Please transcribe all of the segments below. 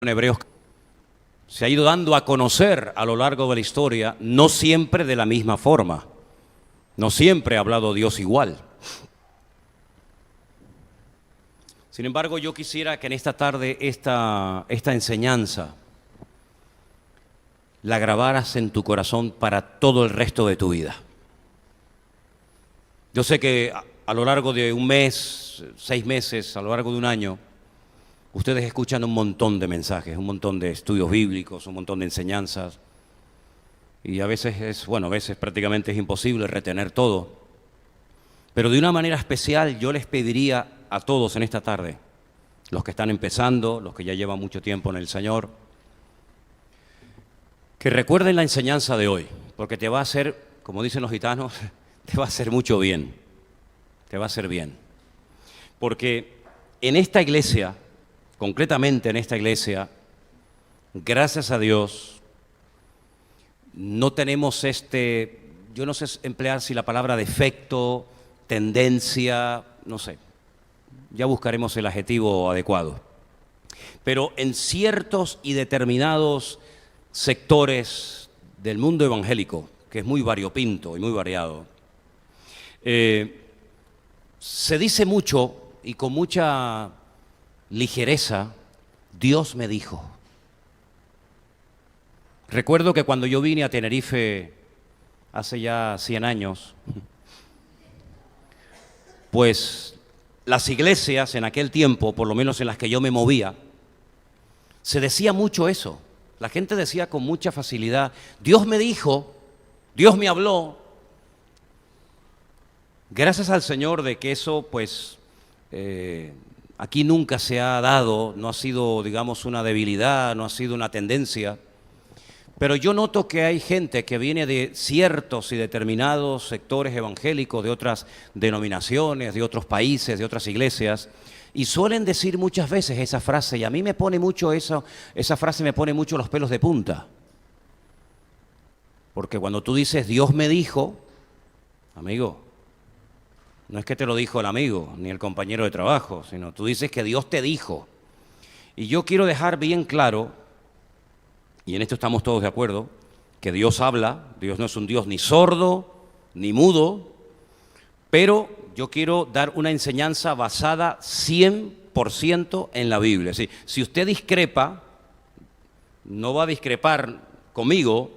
en Hebreos se ha ido dando a conocer a lo largo de la historia, no siempre de la misma forma, no siempre ha hablado Dios igual. Sin embargo, yo quisiera que en esta tarde esta enseñanza la grabaras en tu corazón para todo el resto de tu vida. Yo sé que a lo largo de un mes, 6 meses, a lo largo de un año, ustedes escuchan un montón de mensajes, un montón de estudios bíblicos, un montón de enseñanzas. Y a veces prácticamente es imposible retener todo. Pero de una manera especial yo les pediría a todos en esta tarde, los que están empezando, los que ya llevan mucho tiempo en el Señor, que recuerden la enseñanza de hoy, porque te va a hacer, como dicen los gitanos, te va a hacer mucho bien, te va a hacer bien. Porque en esta iglesia, concretamente en esta iglesia, gracias a Dios, no tenemos yo no sé emplear si la palabra defecto, tendencia, no sé, ya buscaremos el adjetivo adecuado. Pero en ciertos y determinados sectores del mundo evangélico, que es muy variopinto y muy variado, se dice mucho y con mucha ligereza, Dios me dijo. Recuerdo que cuando yo vine a Tenerife hace ya 100 años, pues las iglesias en aquel tiempo, por lo menos en las que yo me movía, se decía mucho eso. La gente decía con mucha facilidad, Dios me dijo, Dios me habló. Gracias al Señor de que eso, pues, aquí nunca se ha dado, no ha sido, digamos, una debilidad, no ha sido una tendencia. Pero yo noto que hay gente que viene de ciertos y determinados sectores evangélicos, de otras denominaciones, de otros países, de otras iglesias, y suelen decir muchas veces esa frase, y a mí me pone mucho esa frase me pone mucho los pelos de punta. Porque cuando tú dices, Dios me dijo, amigo, no es que te lo dijo el amigo, ni el compañero de trabajo, sino tú dices que Dios te dijo. Y yo quiero dejar bien claro, y en esto estamos todos de acuerdo, que Dios habla, Dios no es un Dios ni sordo, ni mudo, pero yo quiero dar una enseñanza basada 100% en la Biblia. Es decir, si usted discrepa, no va a discrepar conmigo,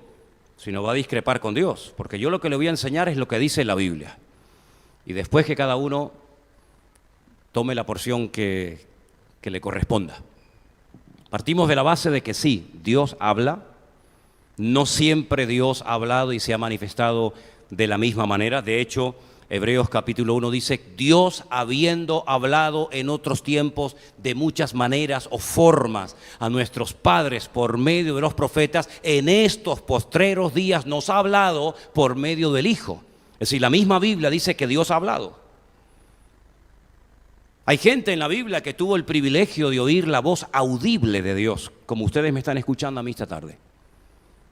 sino va a discrepar con Dios, porque yo lo que le voy a enseñar es lo que dice la Biblia. Y después que cada uno tome la porción que le corresponda. Partimos de la base de que sí, Dios habla, no siempre Dios ha hablado y se ha manifestado de la misma manera. De hecho, Hebreos capítulo 1 dice, Dios habiendo hablado en otros tiempos de muchas maneras o formas a nuestros padres por medio de los profetas, en estos postreros días nos ha hablado por medio del Hijo. Es decir, la misma Biblia dice que Dios ha hablado. Hay gente en la Biblia que tuvo el privilegio de oír la voz audible de Dios, como ustedes me están escuchando a mí esta tarde.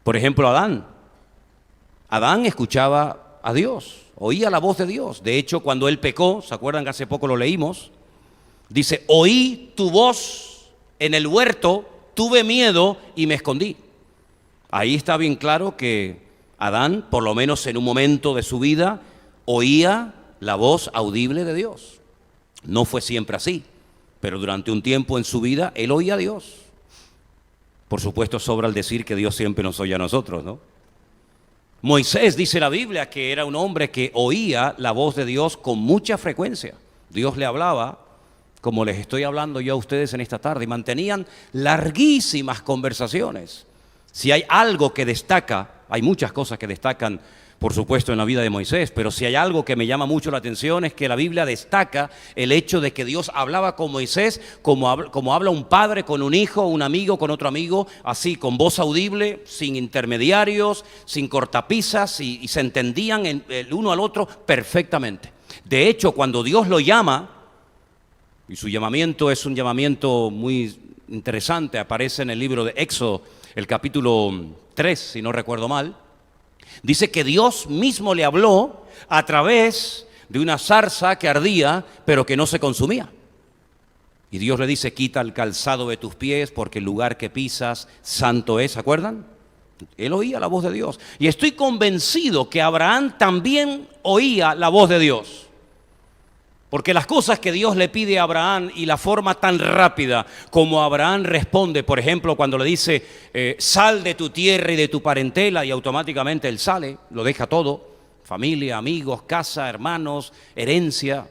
Por ejemplo, Adán. Adán escuchaba a Dios, oía la voz de Dios. De hecho, cuando él pecó, ¿se acuerdan que hace poco lo leímos? Dice, oí tu voz en el huerto, tuve miedo y me escondí. Ahí está bien claro que Adán, por lo menos en un momento de su vida, oía la voz audible de Dios. No fue siempre así, pero durante un tiempo en su vida él oía a Dios. Por supuesto, sobra el decir que Dios siempre nos oye a nosotros, ¿no? Moisés, dice la Biblia, que era un hombre que oía la voz de Dios con mucha frecuencia. Dios le hablaba, como les estoy hablando yo a ustedes en esta tarde, y mantenían larguísimas conversaciones. Si hay algo que destaca, hay muchas cosas que destacan, por supuesto, en la vida de Moisés, pero si hay algo que me llama mucho la atención es que la Biblia destaca el hecho de que Dios hablaba con Moisés como habla un padre con un hijo, un amigo con otro amigo, así, con voz audible, sin intermediarios, sin cortapisas, y se entendían el uno al otro perfectamente. De hecho, cuando Dios lo llama, y su llamamiento es un llamamiento muy interesante, aparece en el libro de Éxodo, el capítulo 3, si no recuerdo mal, dice que Dios mismo le habló a través de una zarza que ardía, pero que no se consumía. Y Dios le dice, quita el calzado de tus pies porque el lugar que pisas santo es, ¿se acuerdan? Él oía la voz de Dios. Y estoy convencido que Abraham también oía la voz de Dios. Porque las cosas que Dios le pide a Abraham y la forma tan rápida como Abraham responde, por ejemplo, cuando le dice, sal de tu tierra y de tu parentela, y automáticamente él sale, lo deja todo, familia, amigos, casa, hermanos, herencia.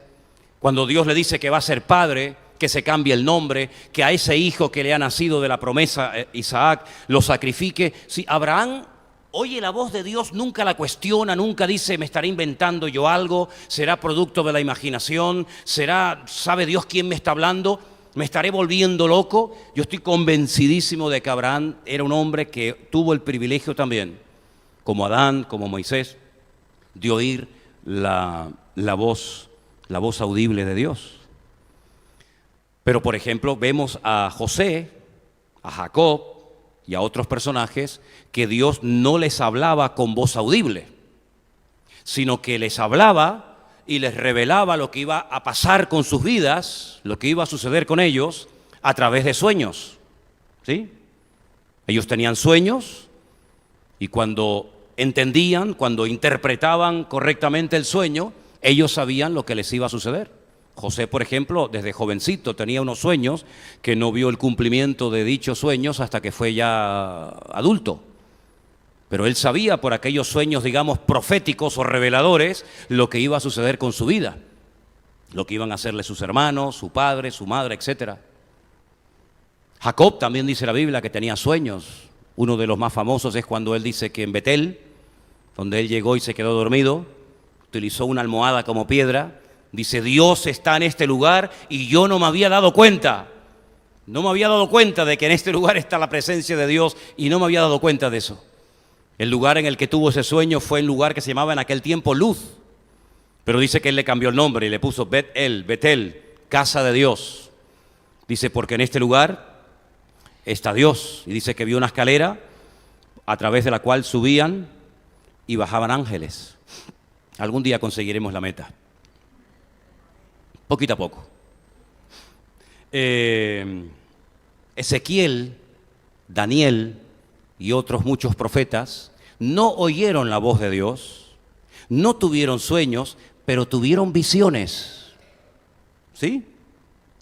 Cuando Dios le dice que va a ser padre, que se cambie el nombre, que a ese hijo que le ha nacido de la promesa, Isaac, lo sacrifique. Si Abraham oye la voz de Dios, nunca la cuestiona, nunca dice, me estaré inventando yo algo, será producto de la imaginación, sabe Dios quién me está hablando, me estaré volviendo loco. Yo estoy convencidísimo de que Abraham era un hombre que tuvo el privilegio también, como Adán, como Moisés, de oír la voz audible de Dios. Pero, por ejemplo, vemos a José, a Jacob y a otros personajes que Dios no les hablaba con voz audible, sino que les hablaba y les revelaba lo que iba a pasar con sus vidas, lo que iba a suceder con ellos a través de sueños. ¿Sí? Ellos tenían sueños y cuando entendían, cuando interpretaban correctamente el sueño, ellos sabían lo que les iba a suceder. José, por ejemplo, desde jovencito tenía unos sueños que no vio el cumplimiento de dichos sueños hasta que fue ya adulto. Pero él sabía por aquellos sueños, digamos, proféticos o reveladores, lo que iba a suceder con su vida, lo que iban a hacerle sus hermanos, su padre, su madre, etc. Jacob también dice la Biblia que tenía sueños. Uno de los más famosos es cuando él dice que en Betel, donde él llegó y se quedó dormido, utilizó una almohada como piedra. Dice, Dios está en este lugar y yo no me había dado cuenta. No me había dado cuenta de que en este lugar está la presencia de Dios y no me había dado cuenta de eso. El lugar en el que tuvo ese sueño fue el lugar que se llamaba en aquel tiempo Luz. Pero dice que él le cambió el nombre y le puso Betel, casa de Dios. Dice, porque en este lugar está Dios. Y dice que vio una escalera a través de la cual subían y bajaban ángeles. Algún día conseguiremos la meta. Poquito a poco. Ezequiel, Daniel y otros muchos profetas no oyeron la voz de Dios, no tuvieron sueños, pero tuvieron visiones. ¿Sí?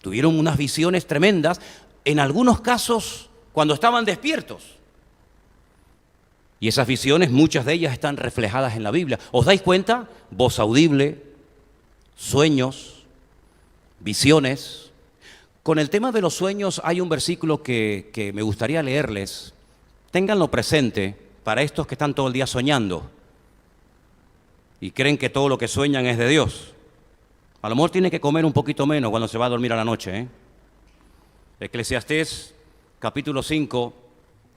Tuvieron unas visiones tremendas, en algunos casos cuando estaban despiertos. Y esas visiones, muchas de ellas están reflejadas en la Biblia. ¿Os dais cuenta? Voz audible, sueños, visiones. Con el tema de los sueños hay un versículo que me gustaría leerles. Ténganlo presente para estos que están todo el día soñando y creen que todo lo que sueñan es de Dios. A lo mejor tiene que comer un poquito menos cuando se va a dormir a la noche. Eclesiastés capítulo 5,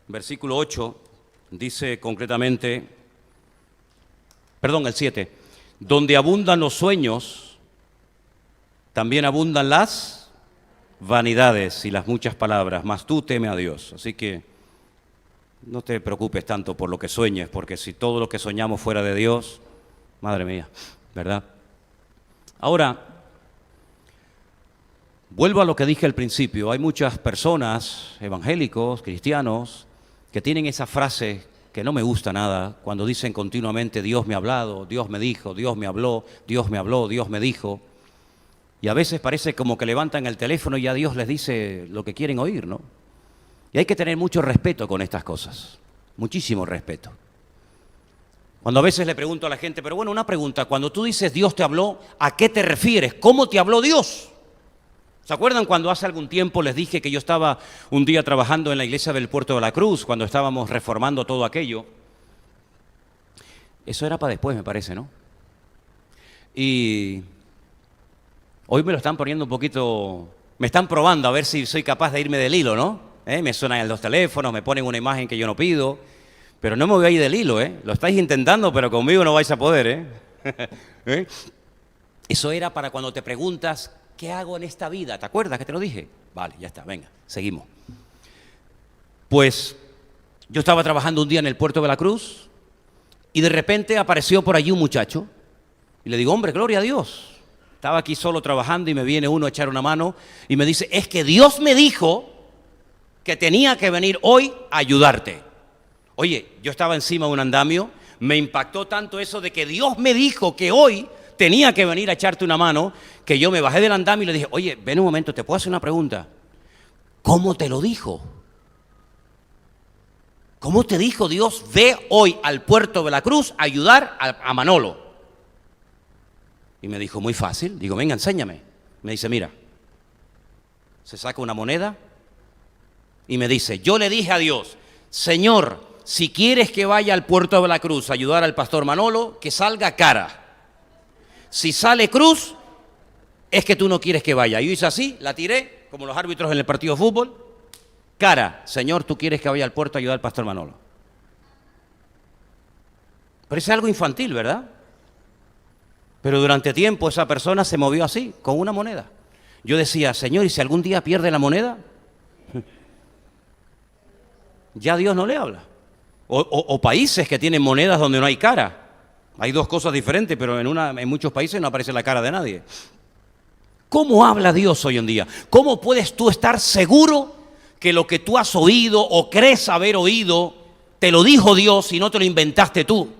versículo 8, dice concretamente, el 7, donde abundan los sueños, también abundan las vanidades y las muchas palabras, mas tú teme a Dios. Así que no te preocupes tanto por lo que sueñes, porque si todo lo que soñamos fuera de Dios, madre mía, ¿verdad? Ahora, vuelvo a lo que dije al principio. Hay muchas personas, evangélicos, cristianos, que tienen esa frase que no me gusta nada, cuando dicen continuamente, Dios me ha hablado, Dios me dijo, Dios me habló, Dios me habló, Dios me dijo. Y a veces parece como que levantan el teléfono y ya Dios les dice lo que quieren oír, ¿no? Y hay que tener mucho respeto con estas cosas, muchísimo respeto. Cuando a veces le pregunto a la gente, pero bueno, una pregunta, cuando tú dices Dios te habló, ¿a qué te refieres? ¿Cómo te habló Dios? ¿Se acuerdan cuando hace algún tiempo les dije que yo estaba un día trabajando en la iglesia del Puerto de la Cruz, cuando estábamos reformando todo aquello? Eso era para después, me parece, ¿no? Y hoy me lo están poniendo un poquito, me están probando a ver si soy capaz de irme del hilo, ¿no? Me suenan los teléfonos, me ponen una imagen que yo no pido, pero no me voy a ir del hilo, Lo estáis intentando, pero conmigo no vais a poder, Eso era para cuando te preguntas, ¿qué hago en esta vida? ¿Te acuerdas que te lo dije? Vale, ya está, venga, seguimos. Pues yo estaba trabajando un día en el Puerto de la Cruz y de repente apareció por allí un muchacho y le digo, hombre, gloria a Dios. Estaba aquí solo trabajando y me viene uno a echar una mano y me dice, es que Dios me dijo que tenía que venir hoy a ayudarte. Oye, yo estaba encima de un andamio, me impactó tanto eso de que Dios me dijo que hoy tenía que venir a echarte una mano, que yo me bajé del andamio y le dije, oye, ven un momento, ¿te puedo hacer una pregunta? ¿Cómo te lo dijo? ¿Cómo te dijo Dios, ve hoy al puerto de la Cruz a ayudar a Manolo? Y me dijo, muy fácil. Digo, venga, enséñame. Me dice, mira, se saca una moneda y me dice, yo le dije a Dios, Señor, si quieres que vaya al puerto de la Cruz a ayudar al pastor Manolo, que salga cara. Si sale cruz, es que tú no quieres que vaya. Yo hice así, la tiré, como los árbitros en el partido de fútbol. Cara, Señor, tú quieres que vaya al puerto a ayudar al pastor Manolo. Parece algo infantil, ¿verdad? Pero durante tiempo esa persona se movió así, con una moneda. Yo decía, Señor, ¿y si algún día pierde la moneda? Ya Dios no le habla. O países que tienen monedas donde no hay cara. Hay dos cosas diferentes, pero en muchos países no aparece la cara de nadie. ¿Cómo habla Dios hoy en día? ¿Cómo puedes tú estar seguro que lo que tú has oído o crees haber oído, te lo dijo Dios y no te lo inventaste tú?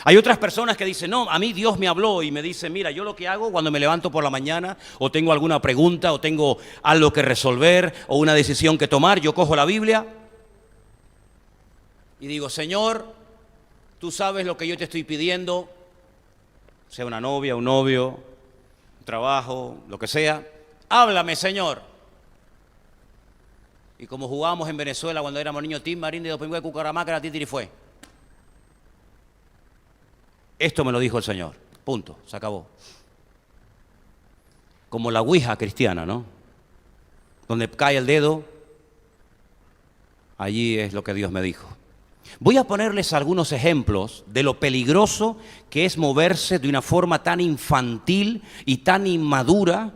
Hay otras personas que dicen, no, a mí Dios me habló y me dice, mira, yo lo que hago cuando me levanto por la mañana o tengo alguna pregunta o tengo algo que resolver o una decisión que tomar, yo cojo la Biblia y digo, Señor, tú sabes lo que yo te estoy pidiendo, sea una novia, un novio, un trabajo, lo que sea, háblame, Señor. Y como jugábamos en Venezuela cuando éramos niños, Tim Marín de Domingo de Cucaramaca, Titiri fue. Esto me lo dijo el Señor, punto, se acabó. Como la ouija cristiana, ¿no? Donde cae el dedo, allí es lo que Dios me dijo. Voy a ponerles algunos ejemplos de lo peligroso que es moverse de una forma tan infantil y tan inmadura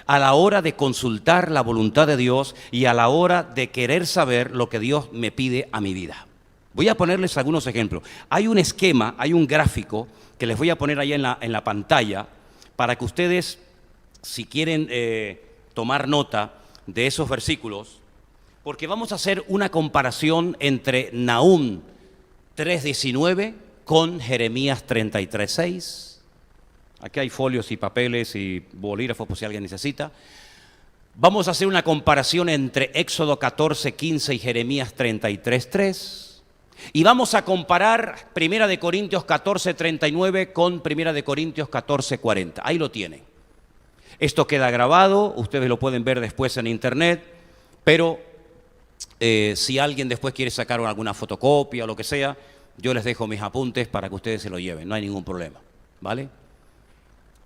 a la hora de consultar la voluntad de Dios y a la hora de querer saber lo que Dios me pide a mi vida. Voy a ponerles algunos ejemplos. Hay un esquema, hay un gráfico que les voy a poner ahí en la pantalla para que ustedes, si quieren tomar nota de esos versículos, porque vamos a hacer una comparación entre Nahum 3:19 con Jeremías 33:6. Aquí hay folios y papeles y bolígrafos por si alguien necesita. Vamos a hacer una comparación entre Éxodo 14:15 y Jeremías 33:3. Y vamos a comparar 1 Corintios 14:39 con 1 Corintios 14:40. Ahí lo tienen. Esto queda grabado, ustedes lo pueden ver después en internet, pero si alguien después quiere sacar alguna fotocopia o lo que sea, yo les dejo mis apuntes para que ustedes se lo lleven, no hay ningún problema, ¿vale?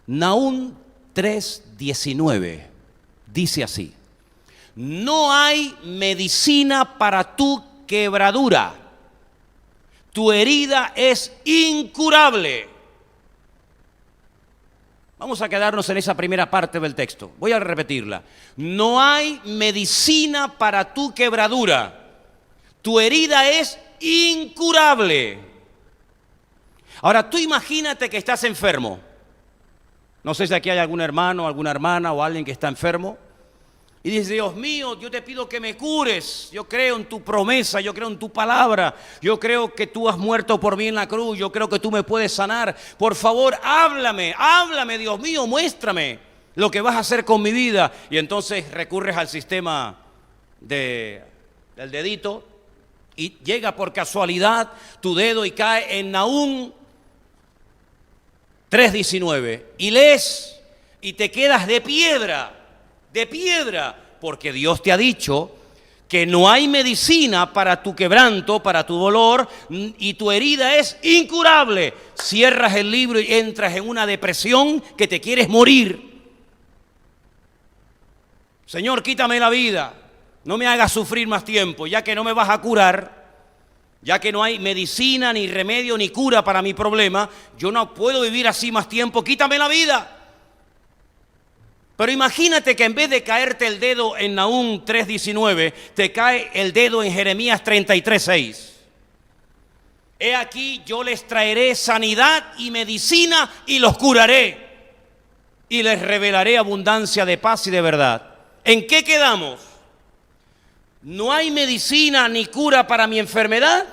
Nahum 3:19 dice así: no hay medicina para tu quebradura, tu herida es incurable. Vamos a quedarnos en esa primera parte del texto. Voy a repetirla. No hay medicina para tu quebradura. Tu herida es incurable. Ahora, tú imagínate que estás enfermo. No sé si aquí hay algún hermano, alguna hermana o alguien que está enfermo. Y dices, Dios mío, yo te pido que me cures. Yo creo en tu promesa, yo creo en tu palabra. Yo creo que tú has muerto por mí en la cruz. Yo creo que tú me puedes sanar. Por favor, háblame, háblame, Dios mío, muéstrame lo que vas a hacer con mi vida. Y entonces recurres al sistema del dedito y llega por casualidad tu dedo y cae en Nahum 3:19. Y lees y te quedas de piedra. De piedra, porque Dios te ha dicho que no hay medicina para tu quebranto, para tu dolor, y tu herida es incurable. Cierras el libro y entras en una depresión que te quieres morir. Señor, quítame la vida, no me hagas sufrir más tiempo, ya que no me vas a curar, ya que no hay medicina, ni remedio, ni cura para mi problema, yo no puedo vivir así más tiempo, quítame la vida. Pero imagínate que en vez de caerte el dedo en Nahum 3:19, te cae el dedo en Jeremías 33:6. he aquí yo les traeré sanidad y medicina y los curaré y les revelaré abundancia de paz y de verdad. ¿En qué quedamos? ¿No hay medicina ni cura para mi enfermedad?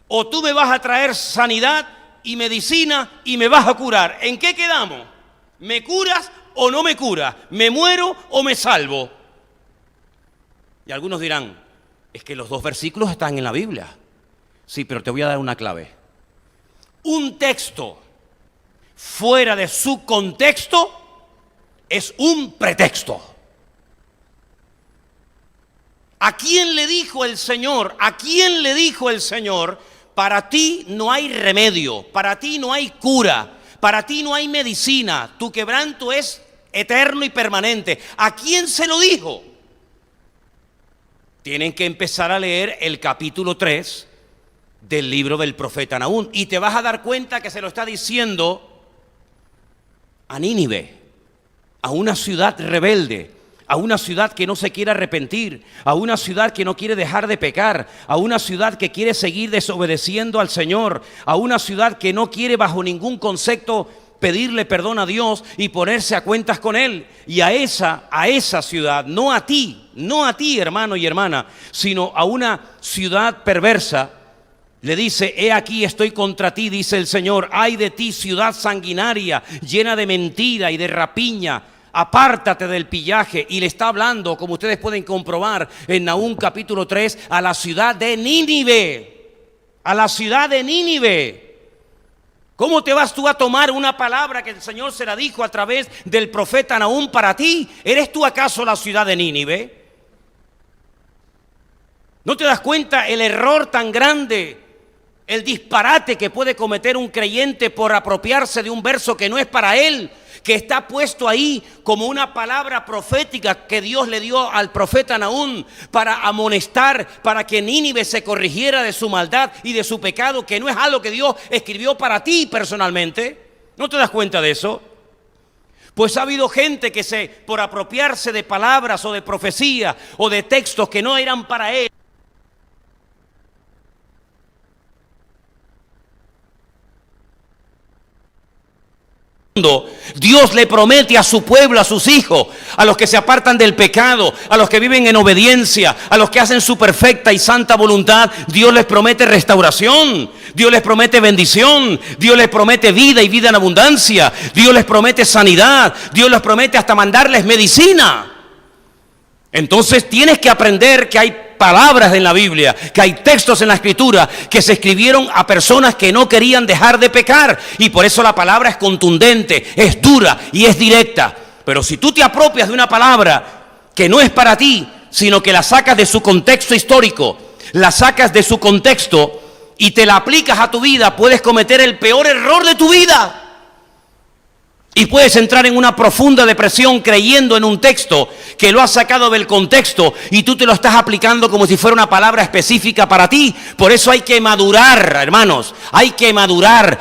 ¿O tú me vas a traer sanidad y medicina y me vas a curar? ¿En qué quedamos? ¿Me curas o no me curas? ¿Me muero o me salvo? Y algunos dirán, es que los dos versículos están en la Biblia. Sí, pero te voy a dar una clave. Un texto fuera de su contexto es un pretexto. ¿A quién le dijo el Señor? ¿A quién le dijo el Señor? Para ti no hay remedio, para ti no hay cura, para ti no hay medicina, tu quebranto es eterno y permanente. ¿A quién se lo dijo? Tienen que empezar a leer el capítulo 3 del libro del profeta Nahum y te vas a dar cuenta que se lo está diciendo a Nínive, a una ciudad rebelde, a una ciudad que no se quiere arrepentir, a una ciudad que no quiere dejar de pecar, a una ciudad que quiere seguir desobedeciendo al Señor, a una ciudad que no quiere bajo ningún concepto pedirle perdón a Dios y ponerse a cuentas con Él. Y a esa ciudad, no a ti, hermano y hermana, sino a una ciudad perversa, le dice, he aquí estoy contra ti, dice el Señor, ay de ti ciudad sanguinaria, llena de mentira y de rapiña, apártate del pillaje. Y le está hablando, como ustedes pueden comprobar en Nahum capítulo 3, a la ciudad de Nínive, a la ciudad de Nínive. ¿Cómo te vas tú a tomar una palabra que el Señor se la dijo a través del profeta Nahum para ti? ¿Eres tú acaso la ciudad de Nínive? ¿No te das cuenta el error tan grande, el disparate que puede cometer un creyente por apropiarse de un verso que no es para él, que está puesto ahí como una palabra profética que Dios le dio al profeta Nahum para amonestar, para que Nínive se corrigiera de su maldad y de su pecado, que no es algo que Dios escribió para ti personalmente? ¿No te das cuenta de eso? Pues ha habido gente que por apropiarse de palabras o de profecía o de textos que no eran para él, Dios le promete a su pueblo, a sus hijos, a los que se apartan del pecado, a los que viven en obediencia, a los que hacen su perfecta y santa voluntad, Dios les promete restauración, Dios les promete bendición, Dios les promete vida y vida en abundancia, Dios les promete sanidad, Dios les promete hasta mandarles medicina. Entonces tienes que aprender que hay palabras en la Biblia, que hay textos en la Escritura que se escribieron a personas que no querían dejar de pecar, y por eso la palabra es contundente, es dura y es directa. Pero si tú te apropias de una palabra que no es para ti, sino que la sacas de su contexto histórico, la sacas de su contexto y te la aplicas a tu vida, puedes cometer el peor error de tu vida. Y puedes entrar en una profunda depresión creyendo en un texto que lo has sacado del contexto y tú te lo estás aplicando como si fuera una palabra específica para ti. Por eso hay que madurar, hermanos, hay que madurar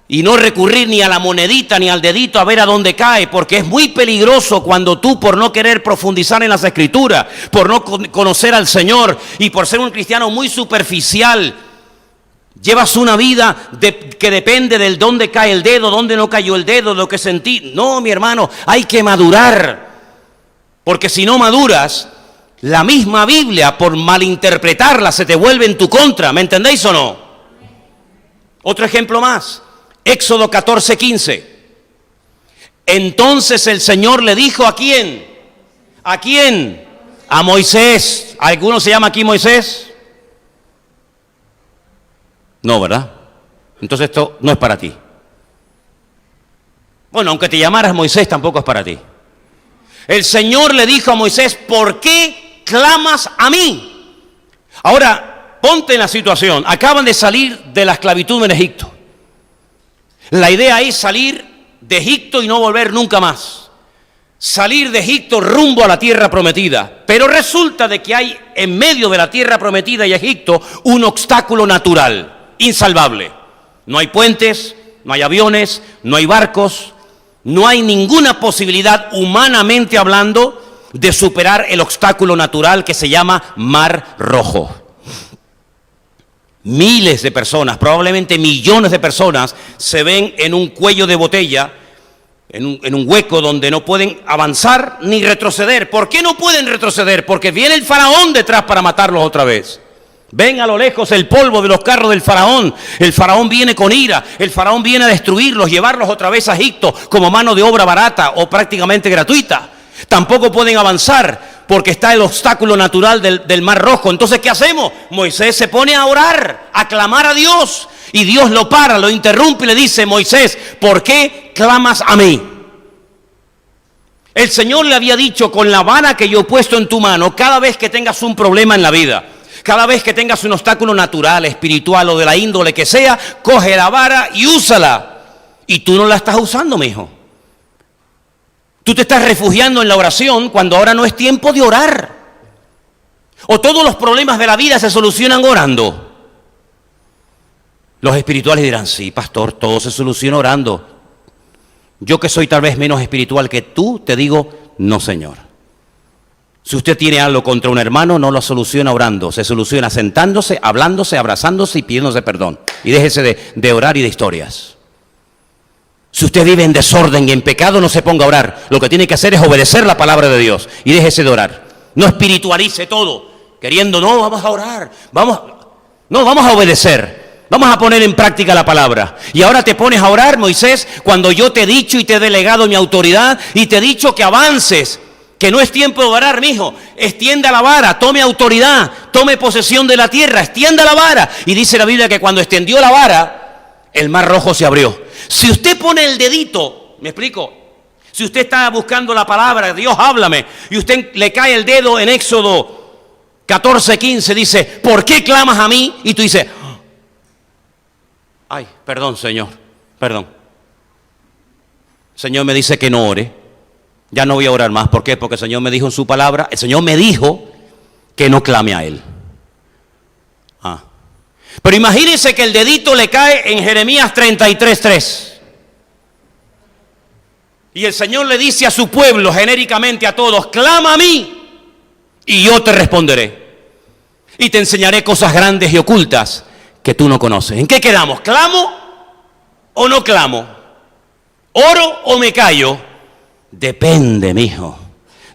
y no recurrir ni a la monedita ni al dedito a ver a dónde cae, porque es muy peligroso cuando tú, por no querer profundizar en las Escrituras, por no conocer al Señor y por ser un cristiano muy superficial, llevas una vida que depende del dónde cae el dedo, dónde no cayó el dedo, lo que sentí. No, mi hermano, hay que madurar. Porque si no maduras, la misma Biblia, por malinterpretarla, se te vuelve en tu contra. ¿Me entendéis o no? Otro ejemplo más. Éxodo 14:15. Entonces el Señor le dijo, ¿a quién? ¿A quién? A Moisés. ¿Alguno se llama aquí Moisés? No, ¿verdad? Entonces esto no es para ti. Bueno, aunque te llamaras Moisés, tampoco es para ti. El Señor le dijo a Moisés, ¿por qué clamas a mí? Ahora, ponte en la situación. Acaban de salir de la esclavitud en Egipto. La idea es salir de Egipto y no volver nunca más. Salir de Egipto rumbo a la tierra prometida. Pero resulta de que hay en medio de la tierra prometida y Egipto un obstáculo natural insalvable. No hay puentes, no hay aviones, no hay barcos, no hay ninguna posibilidad, humanamente hablando, de superar el obstáculo natural que se llama Mar Rojo. Miles de personas, probablemente millones de personas, se ven en un cuello de botella, en un hueco donde no pueden avanzar ni retroceder. ¿Por qué no pueden retroceder? Porque viene el faraón detrás para matarlos otra vez. Ven a lo lejos el polvo de los carros del faraón. El faraón viene con ira. El faraón viene a destruirlos, llevarlos otra vez a Egipto como mano de obra barata o prácticamente gratuita. Tampoco pueden avanzar porque está el obstáculo natural del Mar Rojo. Entonces, ¿qué hacemos? Moisés se pone a orar, a clamar a Dios. Y Dios lo para, lo interrumpe y le dice: Moisés, ¿por qué clamas a mí? El Señor le había dicho: con la vara que yo he puesto en tu mano, cada vez que tengas un problema en la vida, cada vez que tengas un obstáculo natural, espiritual o de la índole que sea, coge la vara y úsala. Y tú no la estás usando, mijo. Tú te estás refugiando en la oración cuando ahora no es tiempo de orar. O todos los problemas de la vida se solucionan orando. Los espirituales dirán: sí, pastor, todo se soluciona orando. Yo que soy tal vez menos espiritual que tú, te digo: no, señor. Si usted tiene algo contra un hermano, no lo soluciona orando. Se soluciona sentándose, hablándose, abrazándose y pidiéndose perdón. Y déjese de orar y de historias. Si usted vive en desorden y en pecado, no se ponga a orar. Lo que tiene que hacer es obedecer la palabra de Dios y déjese de orar. No espiritualice todo, queriendo: no, vamos a orar, vamos a obedecer, vamos a poner en práctica la palabra. Y ahora te pones a orar, Moisés, cuando yo te he dicho y te he delegado mi autoridad y te he dicho que avances, que no es tiempo de orar, mijo. Extienda la vara, tome autoridad, tome posesión de la tierra, extienda la vara. Y dice la Biblia que cuando extendió la vara, el Mar Rojo se abrió. Si usted pone el dedito, ¿me explico? Si usted está buscando la palabra, Dios háblame, y usted le cae el dedo en Éxodo 14:15, dice: ¿por qué clamas a mí? Y tú dices: ay, perdón, Señor, perdón. Señor me dice que no ore. Ya no voy a orar más. ¿Por qué? Porque el Señor me dijo en su palabra, el Señor me dijo que no clame a Él. Pero imagínense que el dedito le cae en Jeremías 33:3. Y el Señor le dice a su pueblo, genéricamente a todos: clama a mí y yo te responderé. Y te enseñaré cosas grandes y ocultas que tú no conoces. ¿En qué quedamos? ¿Clamo o no clamo? ¿Oro o me callo? Depende, mijo.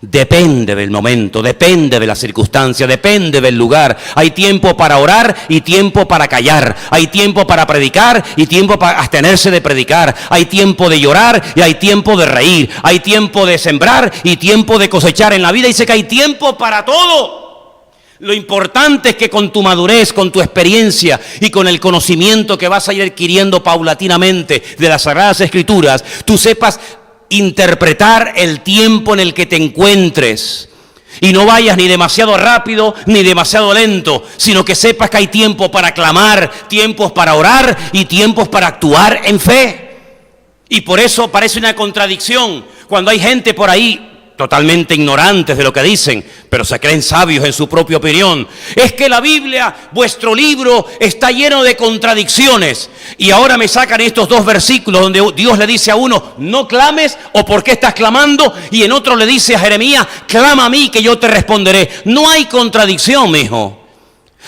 Depende del momento, depende de la circunstancia, depende del lugar. Hay tiempo para orar y tiempo para callar. Hay tiempo para predicar y tiempo para abstenerse de predicar. Hay tiempo de llorar y hay tiempo de reír. Hay tiempo de sembrar y tiempo de cosechar. En la vida dice que hay tiempo para todo. Lo importante es que con tu madurez, con tu experiencia y con el conocimiento que vas a ir adquiriendo paulatinamente de las Sagradas Escrituras, tú sepas interpretar el tiempo en el que te encuentres y no vayas ni demasiado rápido ni demasiado lento, sino que sepas que hay tiempo para clamar, tiempos para orar y tiempos para actuar en fe. Y por eso parece una contradicción cuando hay gente por ahí totalmente ignorantes de lo que dicen, pero se creen sabios en su propia opinión. Es que la Biblia, vuestro libro, está lleno de contradicciones. Y ahora me sacan estos dos versículos donde Dios le dice a uno: no clames, o ¿por qué estás clamando? Y en otro le dice a Jeremías: clama a mí que yo te responderé. No hay contradicción, mijo.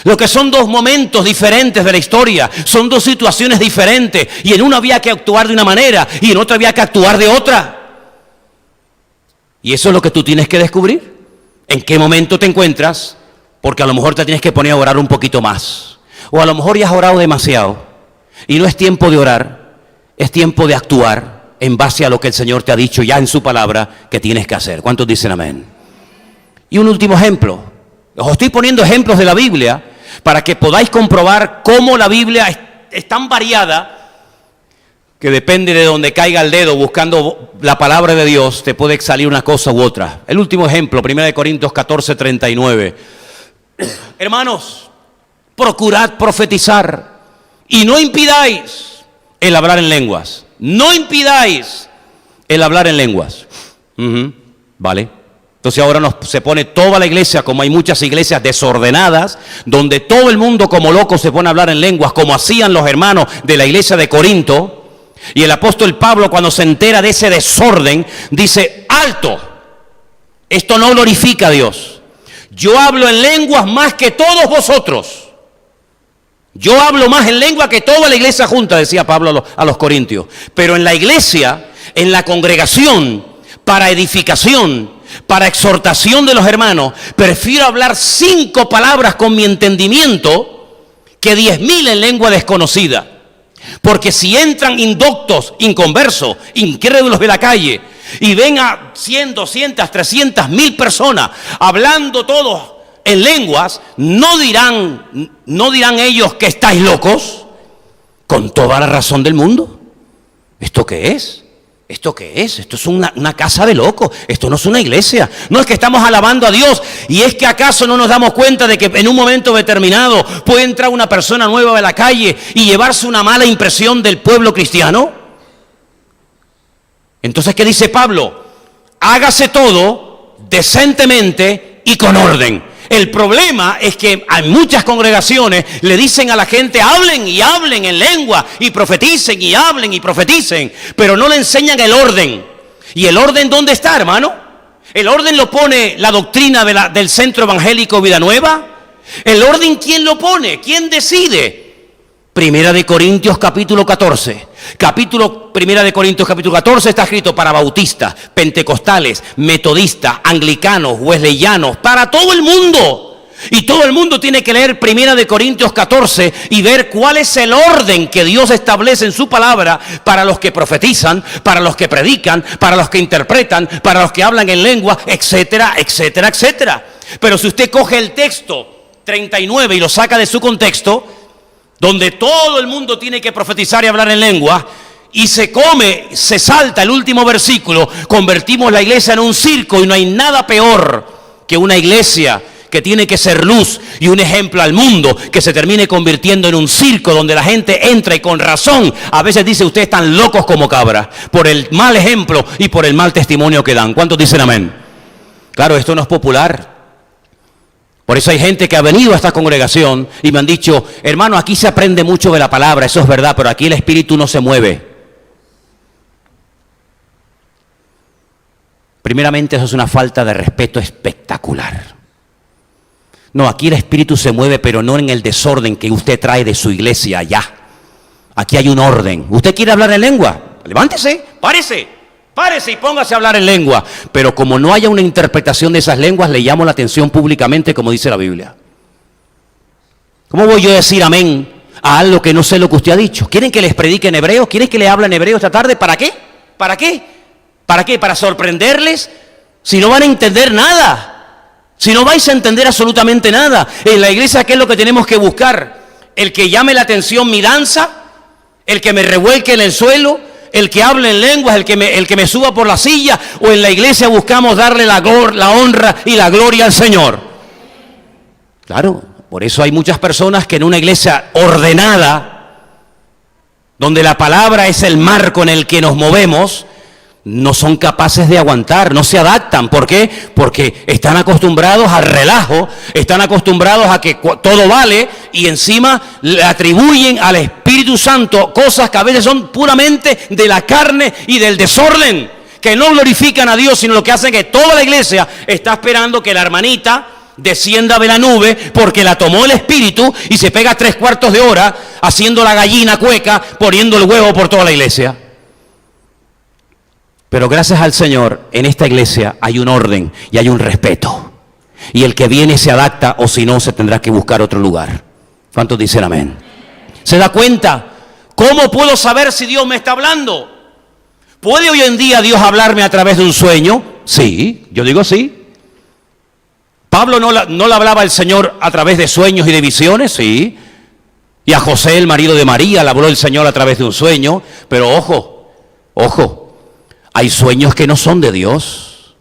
Lo que son dos momentos diferentes de la historia, son dos situaciones diferentes, y en una había que actuar de una manera y en otra había que actuar de otra. Y eso es lo que tú tienes que descubrir. ¿En qué momento te encuentras? Porque a lo mejor te tienes que poner a orar un poquito más. O a lo mejor ya has orado demasiado. Y no es tiempo de orar, es tiempo de actuar en base a lo que el Señor te ha dicho ya en su palabra que tienes que hacer. ¿Cuántos dicen amén? Y un último ejemplo. Os estoy poniendo ejemplos de la Biblia para que podáis comprobar cómo la Biblia es tan variada que depende de donde caiga el dedo buscando la palabra de Dios, te puede salir una cosa u otra. El último ejemplo, 1 Corintios 14:39. Hermanos, procurad profetizar y no impidáis el hablar en lenguas. No impidáis el hablar en lenguas. ¿Vale? Entonces ahora se pone toda la iglesia, como hay muchas iglesias desordenadas, donde todo el mundo como loco se pone a hablar en lenguas, como hacían los hermanos de la iglesia de Corinto. Y el apóstol Pablo, cuando se entera de ese desorden, dice: alto, esto no glorifica a Dios. Yo hablo en lenguas más que todos vosotros. Yo hablo más en lengua que toda la iglesia junta, decía Pablo a los corintios. Pero en la iglesia, en la congregación, para edificación, para exhortación de los hermanos, prefiero hablar 5 palabras con mi entendimiento que 10.000 en lengua desconocida. Porque si entran indoctos, inconversos, incrédulos de la calle y ven a 100, 200, 300, 1.000 personas hablando todos en lenguas, no dirán ellos que estáis locos, con toda la razón del mundo. ¿Esto qué es? ¿Esto qué es? Esto es una casa de locos. Esto no es una iglesia. No es que estamos alabando a Dios. ¿Y es que acaso no nos damos cuenta de que en un momento determinado puede entrar una persona nueva de la calle y llevarse una mala impresión del pueblo cristiano? Entonces, ¿qué dice Pablo? Hágase todo decentemente y con orden. El problema es que hay muchas congregaciones le dicen a la gente hablen y hablen en lengua y profeticen y hablen y profeticen, pero no le enseñan el orden. ¿Y el orden dónde está, hermano? ¿El orden lo pone la doctrina del Centro Evangélico Vida Nueva? ¿El orden quién lo pone? ¿Quién decide? Primera de Corintios capítulo 14. Primera de Corintios capítulo 14 está escrito para bautistas, pentecostales, metodistas, anglicanos, wesleyanos, para todo el mundo. Y todo el mundo tiene que leer Primera de Corintios 14 y ver cuál es el orden que Dios establece en su palabra para los que profetizan, para los que predican, para los que interpretan, para los que hablan en lengua, etcétera, etcétera, etcétera. Pero si usted coge el texto 39 y lo saca de su contexto, donde todo el mundo tiene que profetizar y hablar en lengua, y se salta el último versículo, convertimos la iglesia en un circo, y no hay nada peor que una iglesia que tiene que ser luz y un ejemplo al mundo, que se termine convirtiendo en un circo donde la gente entra y con razón a veces dice: ustedes están locos como cabras, por el mal ejemplo y por el mal testimonio que dan. ¿Cuántos dicen amén? Claro, esto no es popular. Por eso hay gente que ha venido a esta congregación y me han dicho: hermano, aquí se aprende mucho de la palabra, eso es verdad, pero aquí el espíritu no se mueve. Primeramente, eso es una falta de respeto espectacular. No, aquí el espíritu se mueve, pero no en el desorden que usted trae de su iglesia allá. Aquí hay un orden. ¿Usted quiere hablar en lengua? Levántese, párese y póngase a hablar en lengua. Pero como no haya una interpretación de esas lenguas, le llamo la atención públicamente, como dice la Biblia. ¿Cómo voy yo a decir amén a algo que no sé lo que usted ha dicho? ¿Quieren que les predique en hebreo? ¿Quieren que le hable en hebreo esta tarde? ¿Para qué? ¿Para qué? ¿Para qué? ¿Para sorprenderles? Si no van a entender nada. Si no vais a entender absolutamente nada. En la iglesia, ¿qué es lo que tenemos que buscar? El que llame la atención mi danza, el que me revuelque en el suelo, el que hable en lenguas, el que me suba por la silla. O en la iglesia buscamos darle la honra y la gloria al Señor. Claro, por eso hay muchas personas que en una iglesia ordenada, donde la palabra es el marco en el que nos movemos, no son capaces de aguantar, no se adaptan. ¿Por qué? Porque están acostumbrados al relajo, están acostumbrados a que todo vale, y encima le atribuyen al Espíritu Santo cosas que a veces son puramente de la carne y del desorden, que no glorifican a Dios, sino lo que hacen es que toda la iglesia está esperando que la hermanita descienda de la nube porque la tomó el Espíritu y se pega 3/4 de hora haciendo la gallina cueca, poniendo el huevo por toda la iglesia. Pero gracias al Señor, en esta iglesia hay un orden y hay un respeto. Y el que viene se adapta, o si no, se tendrá que buscar otro lugar. ¿Cuántos dicen amén? ¿Se da cuenta? ¿Cómo puedo saber si Dios me está hablando? ¿Puede hoy en día Dios hablarme a través de un sueño? Sí, yo digo sí. ¿Pablo no le hablaba al Señor a través de sueños y de visiones? Sí. Y a José, el marido de María, le habló el Señor a través de un sueño. Pero ojo. Hay sueños que no son de Dios.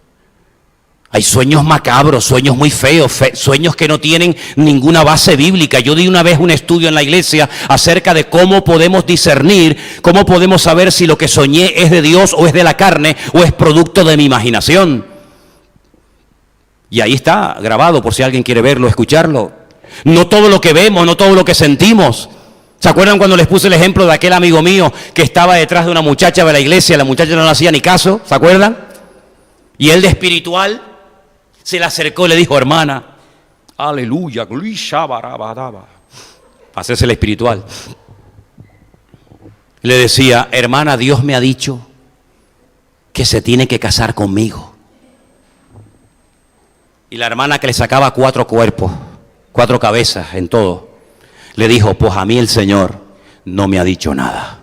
Hay sueños macabros, sueños muy feos, sueños que no tienen ninguna base bíblica. Yo di una vez un estudio en la iglesia acerca de cómo podemos discernir, cómo podemos saber si lo que soñé es de Dios o es de la carne o es producto de mi imaginación. Y ahí está grabado por si alguien quiere verlo, escucharlo. No todo lo que vemos, no todo lo que sentimos. ¿Se acuerdan cuando les puse el ejemplo de aquel amigo mío que estaba detrás de una muchacha de la iglesia? La muchacha no le hacía ni caso, ¿se acuerdan? Y él, de espiritual, se le acercó y le dijo: hermana, aleluya, hacerse el espiritual. Le decía, hermana, Dios me ha dicho que se tiene que casar conmigo. Y la hermana, que le sacaba 4 cuerpos, 4 cabezas en todo, le dijo, pues a mí el Señor no me ha dicho nada.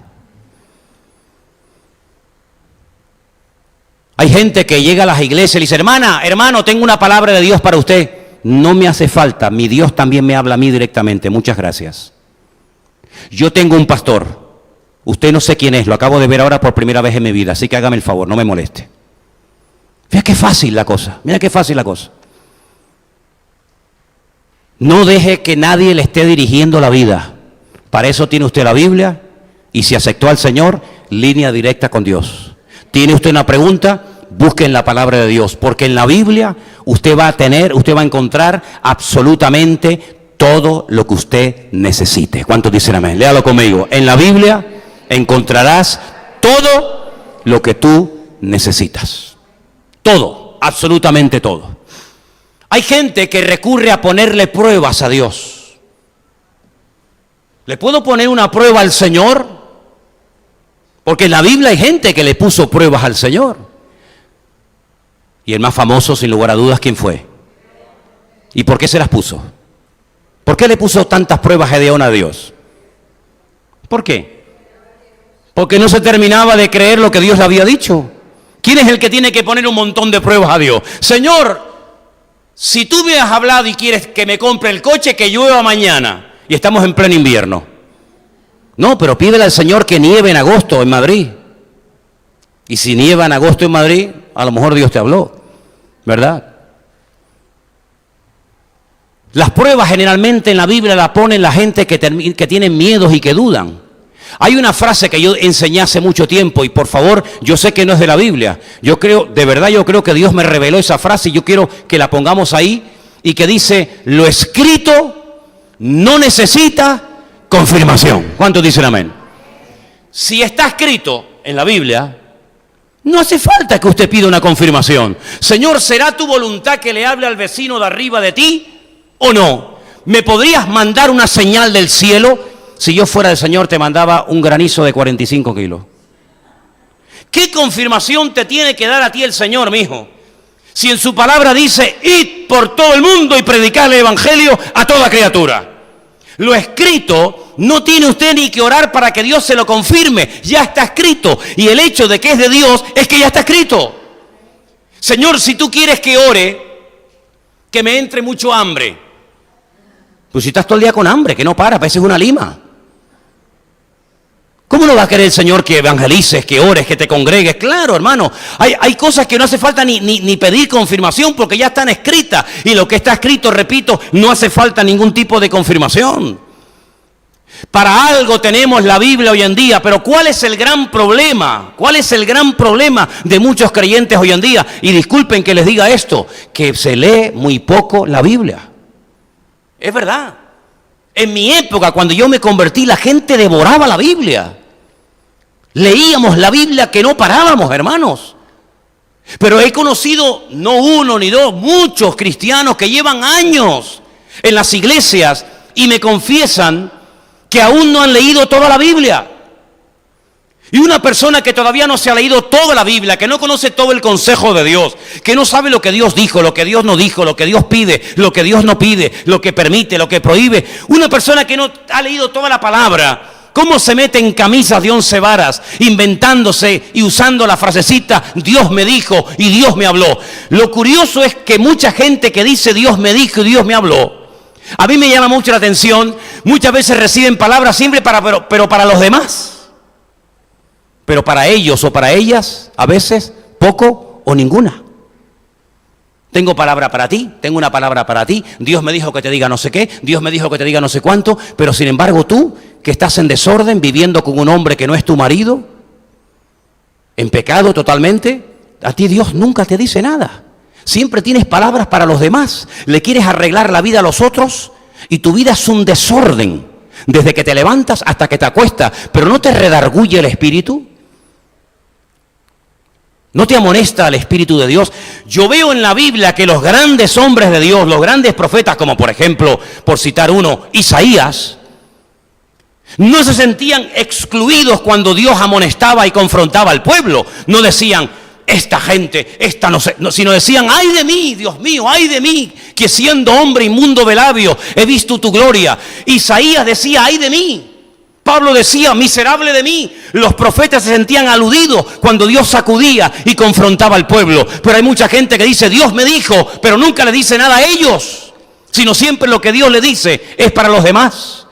Hay gente que llega a las iglesias y dice, hermana, hermano, tengo una palabra de Dios para usted. No me hace falta, mi Dios también me habla a mí directamente, muchas gracias. Yo tengo un pastor, usted no sé quién es, lo acabo de ver ahora por primera vez en mi vida, así que hágame el favor, no me moleste. Mira qué fácil la cosa, mira qué fácil la cosa. No deje que nadie le esté dirigiendo la vida. Para eso tiene usted la Biblia, y si aceptó al Señor, línea directa con Dios. ¿Tiene usted una pregunta? Busque en la palabra de Dios, porque en la Biblia usted va a encontrar absolutamente todo lo que usted necesite. ¿Cuántos dicen amén? Léalo conmigo. En la Biblia encontrarás todo lo que tú necesitas. Todo, absolutamente todo. Hay gente que recurre a ponerle pruebas a Dios. ¿Le puedo poner una prueba al Señor? Porque en la Biblia hay gente que le puso pruebas al Señor. Y el más famoso, sin lugar a dudas, ¿quién fue? ¿Y por qué se las puso? ¿Por qué le puso tantas pruebas Gedeón a Dios? ¿Por qué? Porque no se terminaba de creer lo que Dios le había dicho. ¿Quién es el que tiene que poner un montón de pruebas a Dios? Señor, si tú me has hablado y quieres que me compre el coche, que llueva mañana. Y estamos en pleno invierno. No, pero pídele al Señor que nieve en agosto en Madrid. Y si nieva en agosto en Madrid, a lo mejor Dios te habló, ¿verdad? Las pruebas generalmente en la Biblia la ponen la gente que tienen miedos y que dudan. Hay una frase que yo enseñé hace mucho tiempo y por favor, yo sé que no es de la Biblia. Yo creo que Dios me reveló esa frase y yo quiero que la pongamos ahí y que dice, lo escrito no necesita confirmación. ¿Cuántos dicen amén? Si está escrito en la Biblia, no hace falta que usted pida una confirmación. Señor, ¿será tu voluntad que le hable al vecino de arriba de ti o no? ¿Me podrías mandar una señal del cielo? Si yo fuera el Señor, te mandaba un granizo de 45 kilos. ¿Qué confirmación te tiene que dar a ti el Señor, mijo? Si en su palabra dice, id por todo el mundo y predicad el evangelio a toda criatura. Lo escrito, no tiene usted ni que orar para que Dios se lo confirme, ya está escrito. Y el hecho de que es de Dios es que ya está escrito. Señor, si tú quieres que ore, que me entre mucho hambre. Pues si estás todo el día con hambre, que no para, pareces una lima. ¿Cómo no va a querer el Señor que evangelices, que ores, que te congregues? Claro, hermano, hay cosas que no hace falta ni pedir confirmación porque ya están escritas. Y lo que está escrito, repito, no hace falta ningún tipo de confirmación. Para algo tenemos la Biblia hoy en día, pero ¿cuál es el gran problema? ¿Cuál es el gran problema de muchos creyentes hoy en día? Y disculpen que les diga esto, que se lee muy poco la Biblia. Es verdad. En mi época, cuando yo me convertí, la gente devoraba la Biblia. Leíamos la Biblia que no parábamos, hermanos. Pero he conocido, no uno ni dos, muchos cristianos que llevan años en las iglesias y me confiesan que aún no han leído toda la Biblia. Y una persona que todavía no se ha leído toda la Biblia, que no conoce todo el consejo de Dios, que no sabe lo que Dios dijo, lo que Dios no dijo, lo que Dios pide, lo que Dios no pide, lo que permite, lo que prohíbe. Una persona que no ha leído toda la palabra, ¿cómo se mete en camisas de 11 varas, inventándose y usando la frasecita, Dios me dijo y Dios me habló? Lo curioso es que mucha gente que dice Dios me dijo y Dios me habló, a mí me llama mucho la atención, muchas veces reciben palabras siempre pero para los demás. Pero para ellos o para ellas, a veces, poco o ninguna. Tengo palabra para ti, tengo una palabra para ti, Dios me dijo que te diga no sé qué, Dios me dijo que te diga no sé cuánto, pero sin embargo tú, que estás en desorden, viviendo con un hombre que no es tu marido, en pecado totalmente, a ti Dios nunca te dice nada. Siempre tienes palabras para los demás, le quieres arreglar la vida a los otros y tu vida es un desorden, desde que te levantas hasta que te acuestas, pero ¿no te redarguye el espíritu? ¿No te amonesta el Espíritu de Dios? Yo veo en la Biblia que los grandes hombres de Dios, los grandes profetas, como por ejemplo, por citar uno, Isaías, No se sentían excluidos cuando Dios amonestaba y confrontaba al pueblo. No decían, esta gente, esta no sé, no, sino decían, ay de mí, Dios mío, ay de mí, que siendo hombre inmundo de labios he visto tu gloria. Isaías decía, ay de mí. Pablo decía, miserable de mí. Los profetas se sentían aludidos cuando Dios sacudía y confrontaba al pueblo. Pero hay mucha gente que dice, Dios me dijo, pero nunca le dice nada a ellos, sino siempre lo que Dios le dice es para los demás.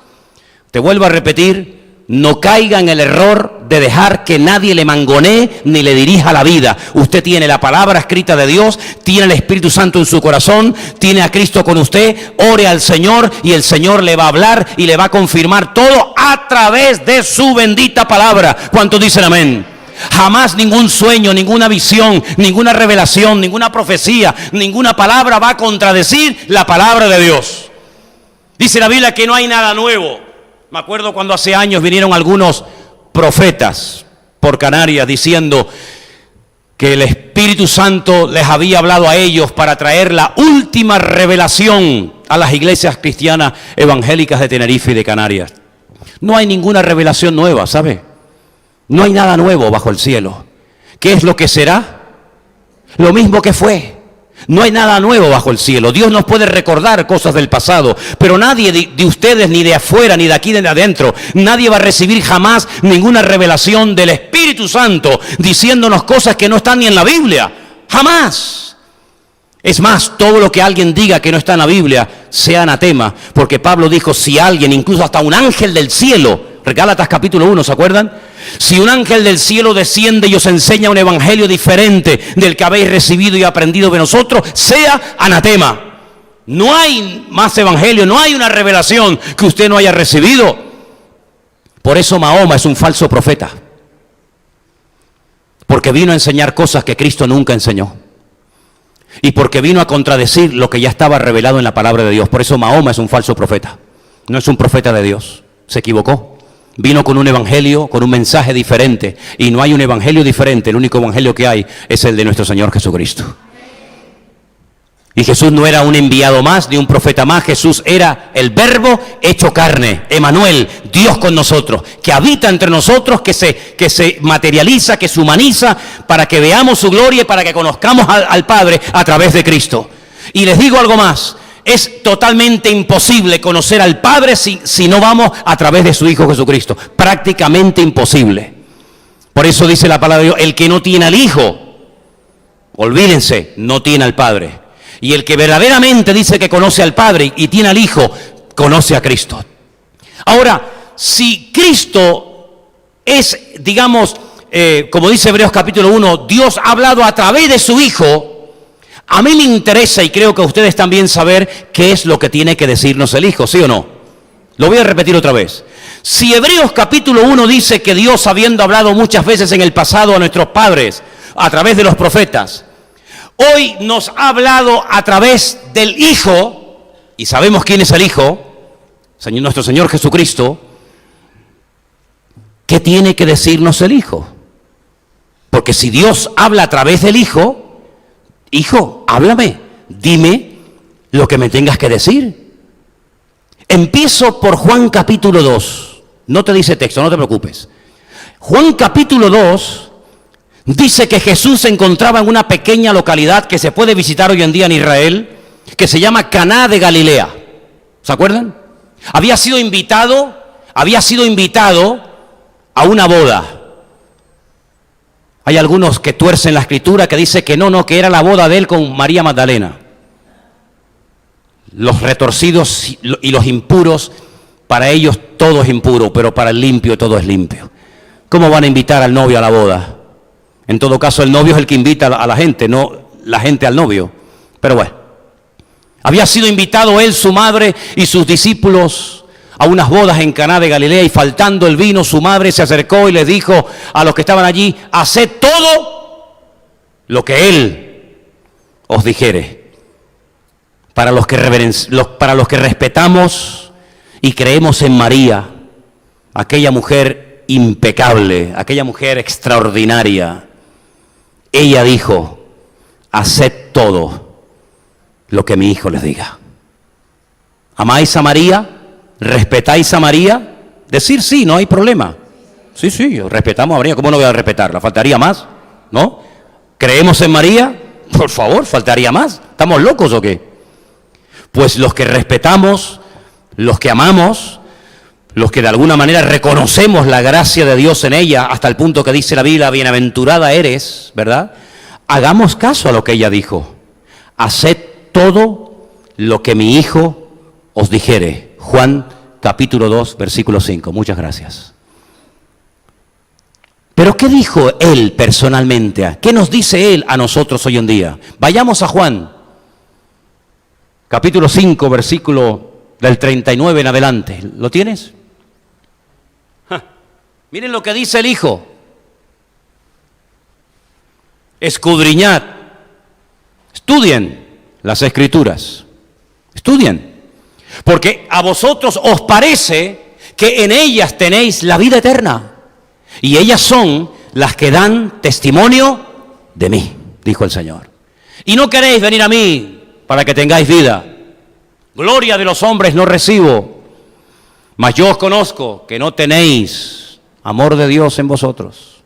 Te vuelvo a repetir, no caiga en el error de dejar que nadie le mangonee ni le dirija la vida. Usted tiene la palabra escrita de Dios, tiene el Espíritu Santo en su corazón, tiene a Cristo con usted, ore al Señor y el Señor le va a hablar y le va a confirmar todo a través de su bendita palabra. ¿Cuántos dicen amén? Jamás ningún sueño, ninguna visión, ninguna revelación, ninguna profecía, ninguna palabra va a contradecir la palabra de Dios. Dice la Biblia que no hay nada nuevo. Me acuerdo cuando hace años vinieron algunos profetas por Canarias diciendo que el Espíritu Santo les había hablado a ellos para traer la última revelación a las iglesias cristianas evangélicas de Tenerife y de Canarias. No hay ninguna revelación nueva, ¿sabe? No hay nada nuevo bajo el cielo. ¿Qué es lo que será? Lo mismo que fue. No hay nada nuevo bajo el cielo. Dios nos puede recordar cosas del pasado, pero nadie de ustedes, ni de afuera, ni de aquí, ni de adentro, nadie va a recibir jamás ninguna revelación del Espíritu Santo diciéndonos cosas que no están ni en la Biblia. Jamás. Es más, todo lo que alguien diga que no está en la Biblia sea anatema, porque Pablo dijo, si alguien, incluso hasta un ángel del cielo, Gálatas capítulo 1, ¿se acuerdan? Si un ángel del cielo desciende y os enseña un evangelio diferente del que habéis recibido y aprendido de nosotros, sea anatema. No hay más evangelio, no hay una revelación que usted no haya recibido. Por eso Mahoma es un falso profeta, porque vino a enseñar cosas que Cristo nunca enseñó, y porque vino a contradecir lo que ya estaba revelado en la palabra de Dios. Por eso Mahoma es un falso profeta, no es un profeta de Dios, se equivocó. Vino con un evangelio, con un mensaje diferente, y no hay un evangelio diferente. El único evangelio que hay es el de nuestro Señor Jesucristo. Y Jesús no era un enviado más, ni un profeta más. Jesús era el Verbo hecho carne, Emmanuel, Dios con nosotros, que habita entre nosotros, que se materializa, que se humaniza, para que veamos su gloria y para que conozcamos al Padre a través de Cristo. Y les digo algo más. Es totalmente imposible conocer al Padre si no vamos a través de su Hijo Jesucristo. Prácticamente imposible. Por eso dice la palabra de Dios, el que no tiene al Hijo, olvídense, no tiene al Padre. Y el que verdaderamente dice que conoce al Padre y tiene al Hijo, conoce a Cristo. Ahora, si Cristo es, digamos, como dice Hebreos capítulo 1, Dios ha hablado a través de su Hijo, a mí me interesa, y creo que a ustedes también, saber qué es lo que tiene que decirnos el Hijo, ¿sí o no? Lo voy a repetir otra vez. Si Hebreos capítulo 1 dice que Dios, habiendo hablado muchas veces en el pasado a nuestros padres, a través de los profetas, hoy nos ha hablado a través del Hijo, y sabemos quién es el Hijo, nuestro Señor Jesucristo, ¿qué tiene que decirnos el Hijo? Porque si Dios habla a través del Hijo, Hijo, háblame, dime lo que me tengas que decir. Empiezo por Juan capítulo 2. No te dice texto, no te preocupes. Juan capítulo 2 dice que Jesús se encontraba en una pequeña localidad que se puede visitar hoy en día en Israel, que se llama Caná de Galilea. ¿Se acuerdan? Había sido invitado a una boda. Hay algunos que tuercen la escritura, que dice que no, que era la boda de él con María Magdalena. Los retorcidos y los impuros, para ellos todo es impuro, pero para el limpio todo es limpio. ¿Cómo van a invitar al novio a la boda? En todo caso, el novio es el que invita a la gente, no la gente al novio. Pero bueno, había sido invitado él, su madre y sus discípulos a unas bodas en Caná de Galilea, y faltando el vino, su madre se acercó y les dijo a los que estaban allí, haced todo lo que él os dijere. Para los que respetamos y creemos en María, aquella mujer impecable, aquella mujer extraordinaria, ella dijo, haced todo lo que mi hijo les diga. ¿Amáis a María? ¿Respetáis a María? Decir sí, no hay problema. Sí, sí, respetamos a María. ¿Cómo no voy a respetarla? ¿Faltaría más? ¿No? ¿Creemos en María? Por favor, ¿faltaría más? ¿Estamos locos o qué? Pues los que respetamos, los que amamos, los que de alguna manera reconocemos la gracia de Dios en ella, hasta el punto que dice la Biblia, bienaventurada eres, ¿verdad? Hagamos caso a lo que ella dijo. Haced todo lo que mi hijo os dijere. Juan capítulo 2, versículo 5. Muchas gracias. Pero ¿qué dijo él personalmente? ¿Qué nos dice él a nosotros hoy en día? Vayamos a Juan, capítulo 5, versículo del 39 en adelante. ¿Lo tienes? Miren lo que dice el Hijo. Escudriñad, estudien las Escrituras, estudien, porque a vosotros os parece que en ellas tenéis la vida eterna, y ellas son las que dan testimonio de mí, dijo el Señor. Y no queréis venir a mí para que tengáis vida. Gloria de los hombres no recibo, mas yo os conozco que no tenéis amor de Dios en vosotros.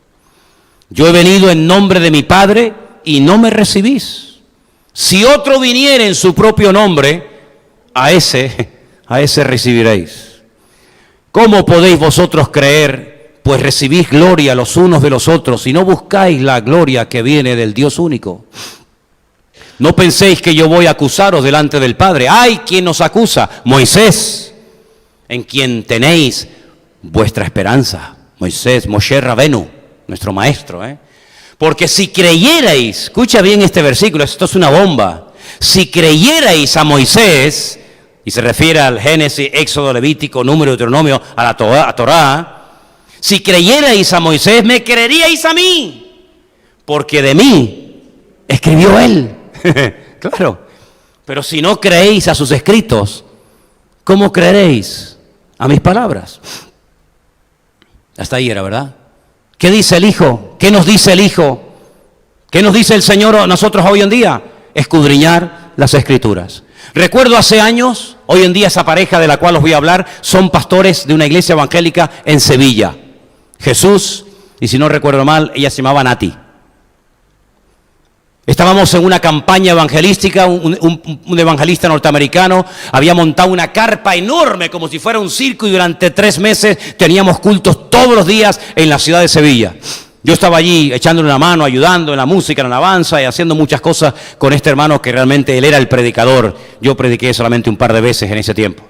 Yo he venido en nombre de mi Padre y no me recibís. Si otro viniere en su propio nombre, a ese recibiréis. ¿Cómo podéis vosotros creer? Pues recibís gloria los unos de los otros y no buscáis la gloria que viene del Dios único. No penséis que yo voy a acusaros delante del Padre. ¡Ay, quien nos acusa! Moisés, en quien tenéis vuestra esperanza. Moisés, Moshe Rabenu, nuestro maestro, Porque si creyerais, escucha bien este versículo, esto es una bomba. Si creyerais a Moisés, y se refiere al Génesis, Éxodo, Levítico, Número, Deuteronomio, a la Torá, si creyerais a Moisés, me creeríais a mí, porque de mí escribió él. Claro, pero si no creéis a sus escritos, ¿cómo creeréis a mis palabras? Hasta ahí era, ¿verdad? ¿Qué dice el Hijo? ¿Qué nos dice el Hijo? ¿Qué nos dice el Señor a nosotros hoy en día? Escudriñar las Escrituras. Recuerdo hace años, hoy en día esa pareja de la cual os voy a hablar, son pastores de una iglesia evangélica en Sevilla. Jesús, y si no recuerdo mal, ella se llamaba Nati. Estábamos en una campaña evangelística, un evangelista norteamericano había montado una carpa enorme como si fuera un circo y durante 3 meses teníamos cultos todos los días en la ciudad de Sevilla. Yo estaba allí echándole una mano, ayudando en la música, en la alabanza y haciendo muchas cosas con este hermano que realmente él era el predicador. Yo prediqué solamente un par de veces en ese tiempo.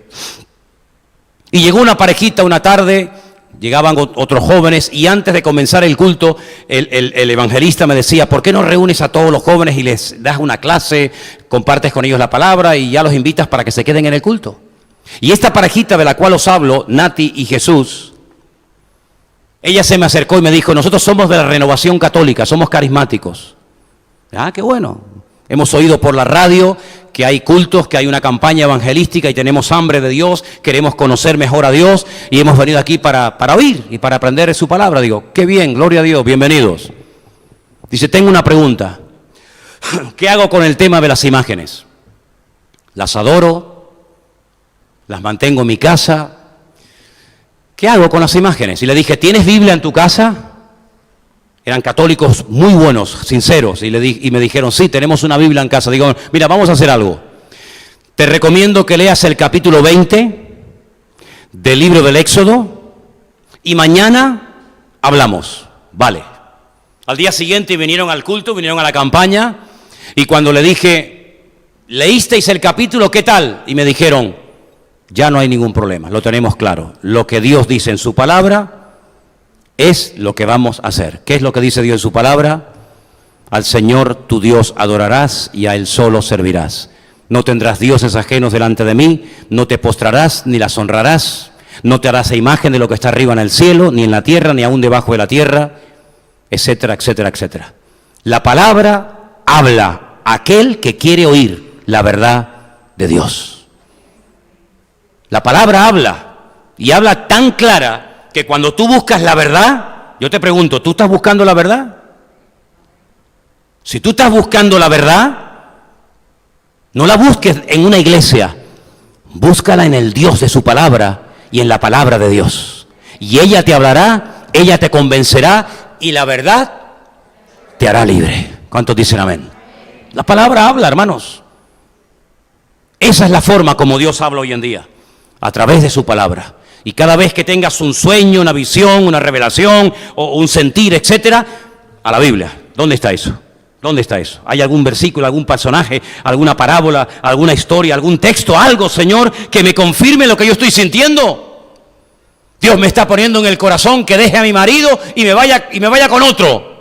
Y llegó una parejita una tarde. Llegaban otros jóvenes y antes de comenzar el culto, el evangelista me decía, ¿por qué no reúnes a todos los jóvenes y les das una clase, compartes con ellos la palabra y ya los invitas para que se queden en el culto? Y esta parejita de la cual os hablo, Nati y Jesús, ella se me acercó y me dijo, nosotros somos de la Renovación Católica, somos carismáticos. Ah, qué bueno. Hemos oído por la radio que hay cultos, que hay una campaña evangelística y tenemos hambre de Dios, queremos conocer mejor a Dios y hemos venido aquí para oír y para aprender su palabra. Digo, qué bien, gloria a Dios, bienvenidos. Dice, tengo una pregunta. ¿Qué hago con el tema de las imágenes? ¿Las adoro? ¿Las mantengo en mi casa? ¿Qué hago con las imágenes? Y le dije, ¿tienes Biblia en tu casa? Eran católicos muy buenos, sinceros, y me dijeron, sí, tenemos una Biblia en casa. Digo, mira, vamos a hacer algo. Te recomiendo que leas el capítulo 20 del libro del Éxodo y mañana hablamos. Vale. Al día siguiente vinieron al culto, vinieron a la campaña, y cuando le dije, ¿leísteis el capítulo? ¿Qué tal? Y me dijeron, ya no hay ningún problema, lo tenemos claro. Lo que Dios dice en su palabra es lo que vamos a hacer. ¿Qué es lo que dice Dios en su palabra? Al Señor tu Dios adorarás y a Él solo servirás. No tendrás dioses ajenos delante de mí, no te postrarás ni las honrarás, no te harás imagen de lo que está arriba en el cielo, ni en la tierra, ni aún debajo de la tierra, etcétera, etcétera, etcétera. La palabra habla a aquel que quiere oír la verdad de Dios. La palabra habla, y habla tan clara que cuando tú buscas la verdad, yo te pregunto, ¿tú estás buscando la verdad? Si tú estás buscando la verdad, no la busques en una iglesia, búscala en el Dios de su palabra y en la palabra de Dios. y ella te hablará, ella te convencerá y la verdad te hará libre. ¿Cuántos dicen amén? La palabra habla, hermanos. Esa es la forma como Dios habla hoy en día, a través de su palabra. Y cada vez que tengas un sueño, una visión, una revelación o un sentir, etcétera, a la Biblia. ¿Dónde está eso? ¿Dónde está eso? ¿Hay algún versículo, algún personaje, alguna parábola, alguna historia, algún texto, algo, Señor, que me confirme lo que yo estoy sintiendo? Dios me está poniendo en el corazón que deje a mi marido y me vaya con otro.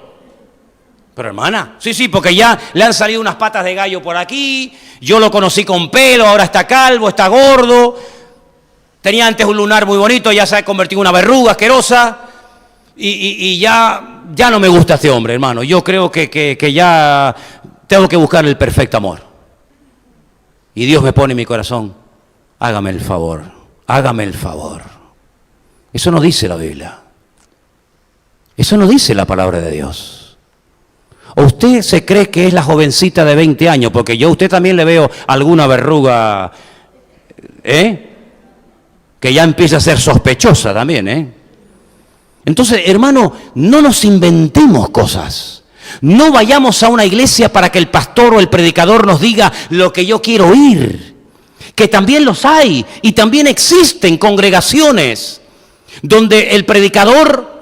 Pero hermana, sí, porque ya le han salido unas patas de gallo por aquí, yo lo conocí con pelo, ahora está calvo, está gordo, tenía antes un lunar muy bonito, ya se ha convertido en una verruga asquerosa, y ya no me gusta este hombre, hermano. Yo creo que ya tengo que buscar el perfecto amor. Y Dios me pone en mi corazón, hágame el favor, hágame el favor. Eso no dice la Biblia. Eso no dice la palabra de Dios. ¿O usted se cree que es la jovencita de 20 años? Porque yo a usted también le veo alguna verruga, que ya empieza a ser sospechosa también, Entonces, hermano, no nos inventemos cosas. No vayamos a una iglesia para que el pastor o el predicador nos diga lo que yo quiero oír. Que también los hay y también existen congregaciones donde el predicador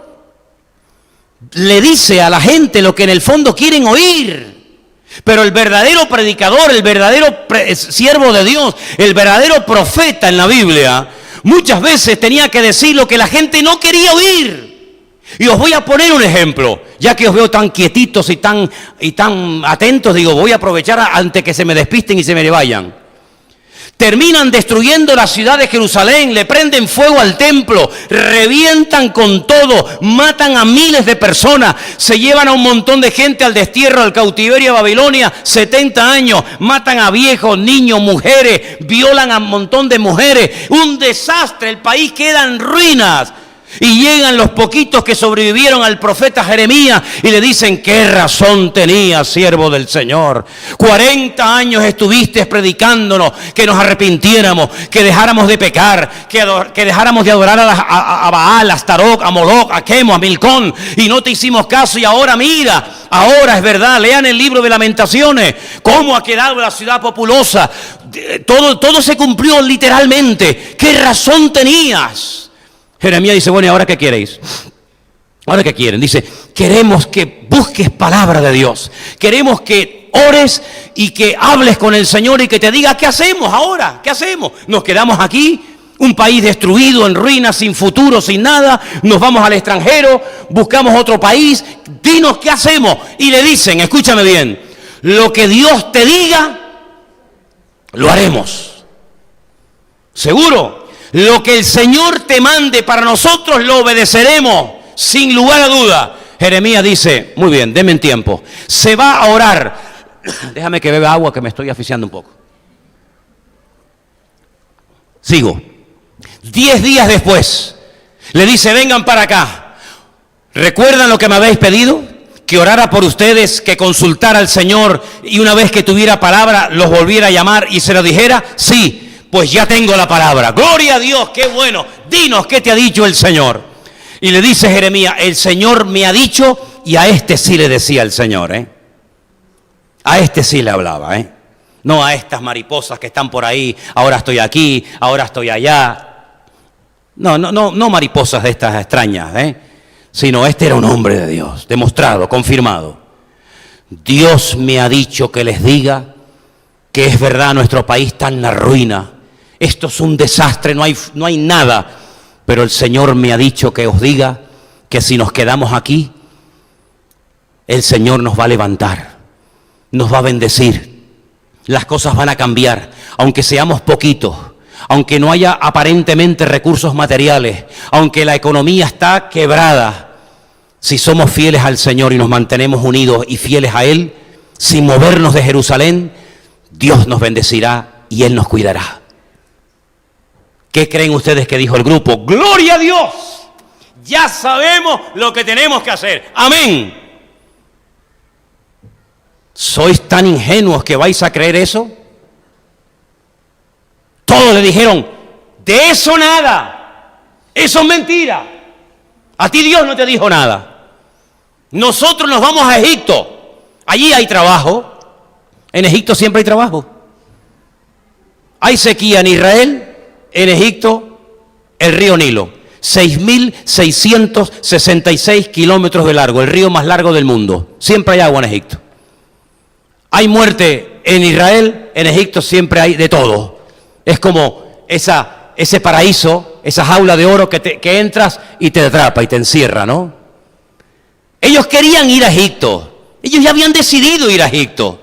le dice a la gente lo que en el fondo quieren oír. Pero el verdadero predicador, el verdadero siervo de Dios, el verdadero profeta en la Biblia, muchas veces tenía que decir lo que la gente no quería oír. Y os voy a poner un ejemplo, ya que os veo tan quietitos y tan atentos, digo, voy a aprovechar antes que se me despisten y se me vayan. Terminan destruyendo la ciudad de Jerusalén, le prenden fuego al templo, revientan con todo, matan a miles de personas, se llevan a un montón de gente al destierro, al cautiverio a Babilonia, 70 años, matan a viejos, niños, mujeres, violan a un montón de mujeres, un desastre, el país queda en ruinas. Y llegan los poquitos que sobrevivieron al profeta Jeremías y le dicen, ¿qué razón tenías, siervo del Señor? 40 años estuviste predicándonos que nos arrepintiéramos, que dejáramos de pecar, que dejáramos de adorar a Baal, a Astarot, a Moloch, a Quemo, a Milcón, y no te hicimos caso. Y ahora mira, ahora es verdad, lean el libro de Lamentaciones, cómo ha quedado la ciudad populosa. Todo se cumplió literalmente. ¿Qué razón tenías? Jeremías dice, bueno, ¿y ahora qué queréis? ¿Ahora qué quieren? Dice, queremos que busques palabra de Dios. Queremos que ores y que hables con el Señor y que te diga, ¿qué hacemos ahora? ¿Qué hacemos? ¿Nos quedamos aquí? Un país destruido, en ruinas, sin futuro, sin nada. Nos vamos al extranjero, buscamos otro país. Dinos, ¿qué hacemos? Y le dicen, escúchame bien, lo que Dios te diga, lo haremos. ¿Seguro? Lo que el Señor te mande para nosotros lo obedeceremos, sin lugar a duda. Jeremías dice, muy bien, denme tiempo. Se va a orar. Déjame que beba agua que me estoy asfixiando un poco. Sigo. 10 días después, le dice, vengan para acá. ¿Recuerdan lo que me habéis pedido? Que orara por ustedes, que consultara al Señor y una vez que tuviera palabra los volviera a llamar y se lo dijera. Sí. Pues ya tengo la palabra. Gloria a Dios, qué bueno. Dinos qué te ha dicho el Señor. Y le dice Jeremías, el Señor me ha dicho, y a este sí le decía el Señor, A este sí le hablaba, No a estas mariposas que están por ahí, ahora estoy aquí, ahora estoy allá. No mariposas de estas extrañas, Sino este era un hombre de Dios, demostrado, confirmado. Dios me ha dicho que les diga que es verdad, nuestro país está en la ruina. Esto es un desastre, no hay nada. Pero el Señor me ha dicho que os diga que si nos quedamos aquí, el Señor nos va a levantar, nos va a bendecir. Las cosas van a cambiar, aunque seamos poquitos, aunque no haya aparentemente recursos materiales, aunque la economía está quebrada. Si somos fieles al Señor y nos mantenemos unidos y fieles a Él, sin movernos de Jerusalén, Dios nos bendecirá y Él nos cuidará. ¿Qué creen ustedes que dijo el grupo? ¡Gloria a Dios! Ya sabemos lo que tenemos que hacer. ¡Amén! ¿Sois tan ingenuos que vais a creer eso? Todos le dijeron, de eso nada. Eso es mentira. A ti Dios no te dijo nada. Nosotros nos vamos a Egipto. Allí hay trabajo. En Egipto siempre hay trabajo. Hay sequía en Israel, en Egipto, el río Nilo. 6.666 kilómetros de largo, el río más largo del mundo. Siempre hay agua en Egipto. Hay muerte en Israel, en Egipto siempre hay de todo. Es como ese paraíso, esa jaula de oro que entras y te atrapa y te encierra, ¿no? Ellos querían ir a Egipto. Ellos ya habían decidido ir a Egipto.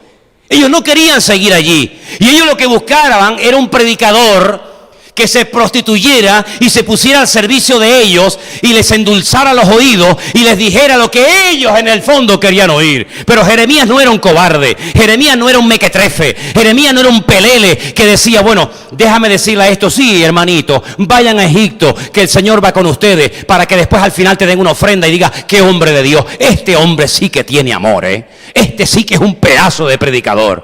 Ellos no querían seguir allí. Y ellos lo que buscaban era un predicador que se prostituyera y se pusiera al servicio de ellos y les endulzara los oídos y les dijera lo que ellos en el fondo querían oír. Pero Jeremías no era un cobarde, Jeremías no era un mequetrefe, Jeremías no era un pelele que decía, bueno, déjame decirle a esto, sí, hermanito, vayan a Egipto, que el Señor va con ustedes, para que después al final te den una ofrenda y digas, qué hombre de Dios, este hombre sí que tiene amor, este sí que es un pedazo de predicador.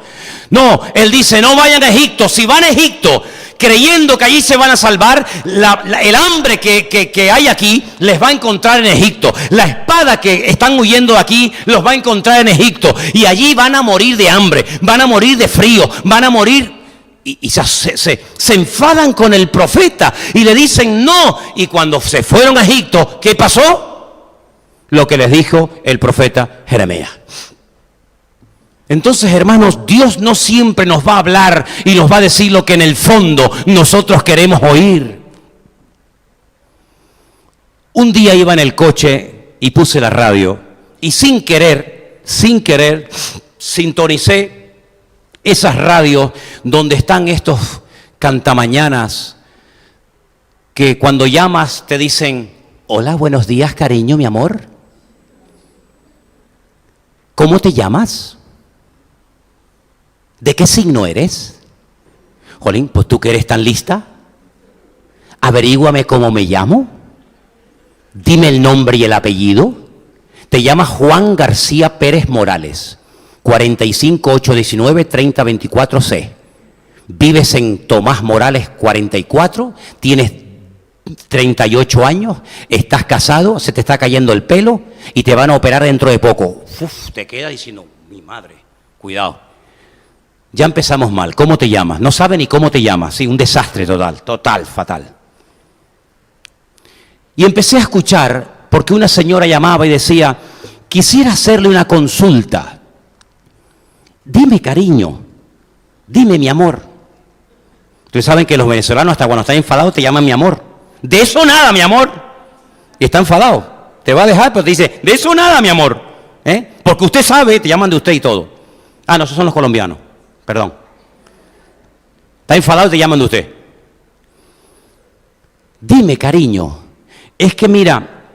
No, él dice, no vayan a Egipto. Si van a Egipto creyendo que allí se van a salvar, el hambre que hay aquí les va a encontrar en Egipto. La espada que están huyendo de aquí los va a encontrar en Egipto. Y allí van a morir de hambre, van a morir de frío, van a morir. Y se enfadan con el profeta y le dicen no. Y cuando se fueron a Egipto, ¿qué pasó? Lo que les dijo el profeta Jeremías. Entonces, hermanos, Dios no siempre nos va a hablar y nos va a decir lo que en el fondo nosotros queremos oír. Un día iba en el coche y puse la radio y sin querer, sintonicé esas radios donde están estos cantamañanas que cuando llamas te dicen, hola, buenos días, cariño, mi amor. ¿Cómo te llamas? ¿De qué signo eres? Jolín, pues tú que eres tan lista, averíguame cómo me llamo, dime el nombre y el apellido. Te llamas Juan García Pérez Morales, 45819-3024C. Vives en Tomás Morales 44, tienes 38 años, estás casado, se te está cayendo el pelo y te van a operar dentro de poco. Uf, te queda diciendo, mi madre, cuidado. Ya empezamos mal. ¿Cómo te llamas? No sabe ni cómo te llamas. Sí, un desastre total, fatal. Y empecé a escuchar, porque una señora llamaba y decía, quisiera hacerle una consulta. Dime, cariño, dime, mi amor. Ustedes saben que los venezolanos hasta cuando están enfadados te llaman mi amor. De eso nada, mi amor. Y está enfadado. Te va a dejar, pero te dice, de eso nada, mi amor. Porque usted sabe, te llaman de usted y todo. Ah, no, esos son los colombianos. Perdón. Está enfadado y te llaman de usted. Dime, cariño, es que mira,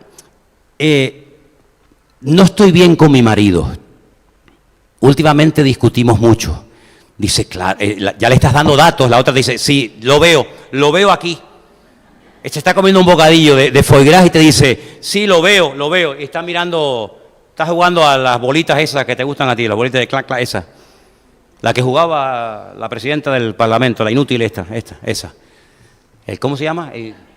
no estoy bien con mi marido. Últimamente discutimos mucho. Dice, claro, ya le estás dando datos. La otra dice, sí, lo veo aquí. Este está comiendo un bocadillo de foie gras y te dice, sí, lo veo. Y está mirando, está jugando a las bolitas esas que te gustan a ti, las bolitas de clac, esas. La que jugaba la presidenta del Parlamento, la inútil esa. ¿Cómo se llama?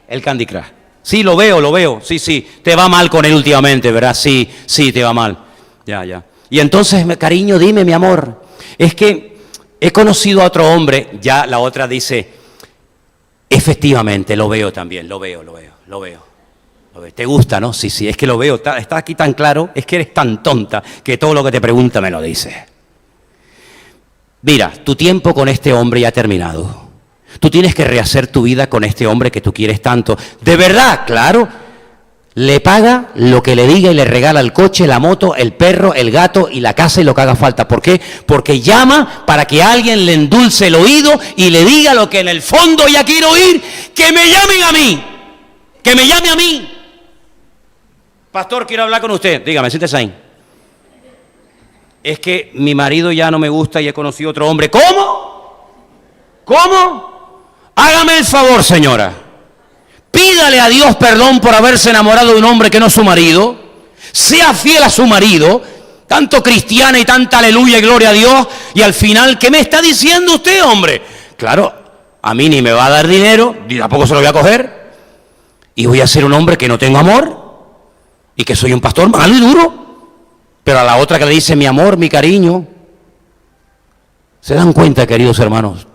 El Candy Crush. Sí, lo veo. Sí. Te va mal con él últimamente, ¿verdad? Sí, te va mal. Ya. Y entonces, cariño, dime, mi amor, es que he conocido a otro hombre. Ya la otra dice, efectivamente, lo veo también, lo veo. ¿Te gusta, no? Sí, es que lo veo. Está aquí tan claro, es que eres tan tonta que todo lo que te pregunta me lo dices. Mira, tu tiempo con este hombre ya ha terminado. Tú tienes que rehacer tu vida con este hombre que tú quieres tanto. De verdad, claro. Le paga lo que le diga y le regala el coche, la moto, el perro, el gato y la casa y lo que haga falta. ¿Por qué? Porque llama para que alguien le endulce el oído y le diga lo que en el fondo ya quiere oír. ¡Que me llamen a mí! ¡Que me llame a mí! Pastor, quiero hablar con usted. Dígame, siéntese ahí. Es que mi marido ya no me gusta y he conocido otro hombre. ¿Cómo? Hágame el favor, señora. Pídale a Dios perdón por haberse enamorado de un hombre que no es su marido. Sea fiel a su marido. Tanto cristiana y tanta aleluya y gloria a Dios. Y al final, ¿qué me está diciendo usted, hombre? Claro, a mí ni me va a dar dinero, ni tampoco se lo voy a coger. Y voy a ser un hombre que no tengo amor. y que soy un pastor malo y duro, pero a la otra que le dice mi amor, mi cariño. ¿Se dan cuenta, queridos hermanos?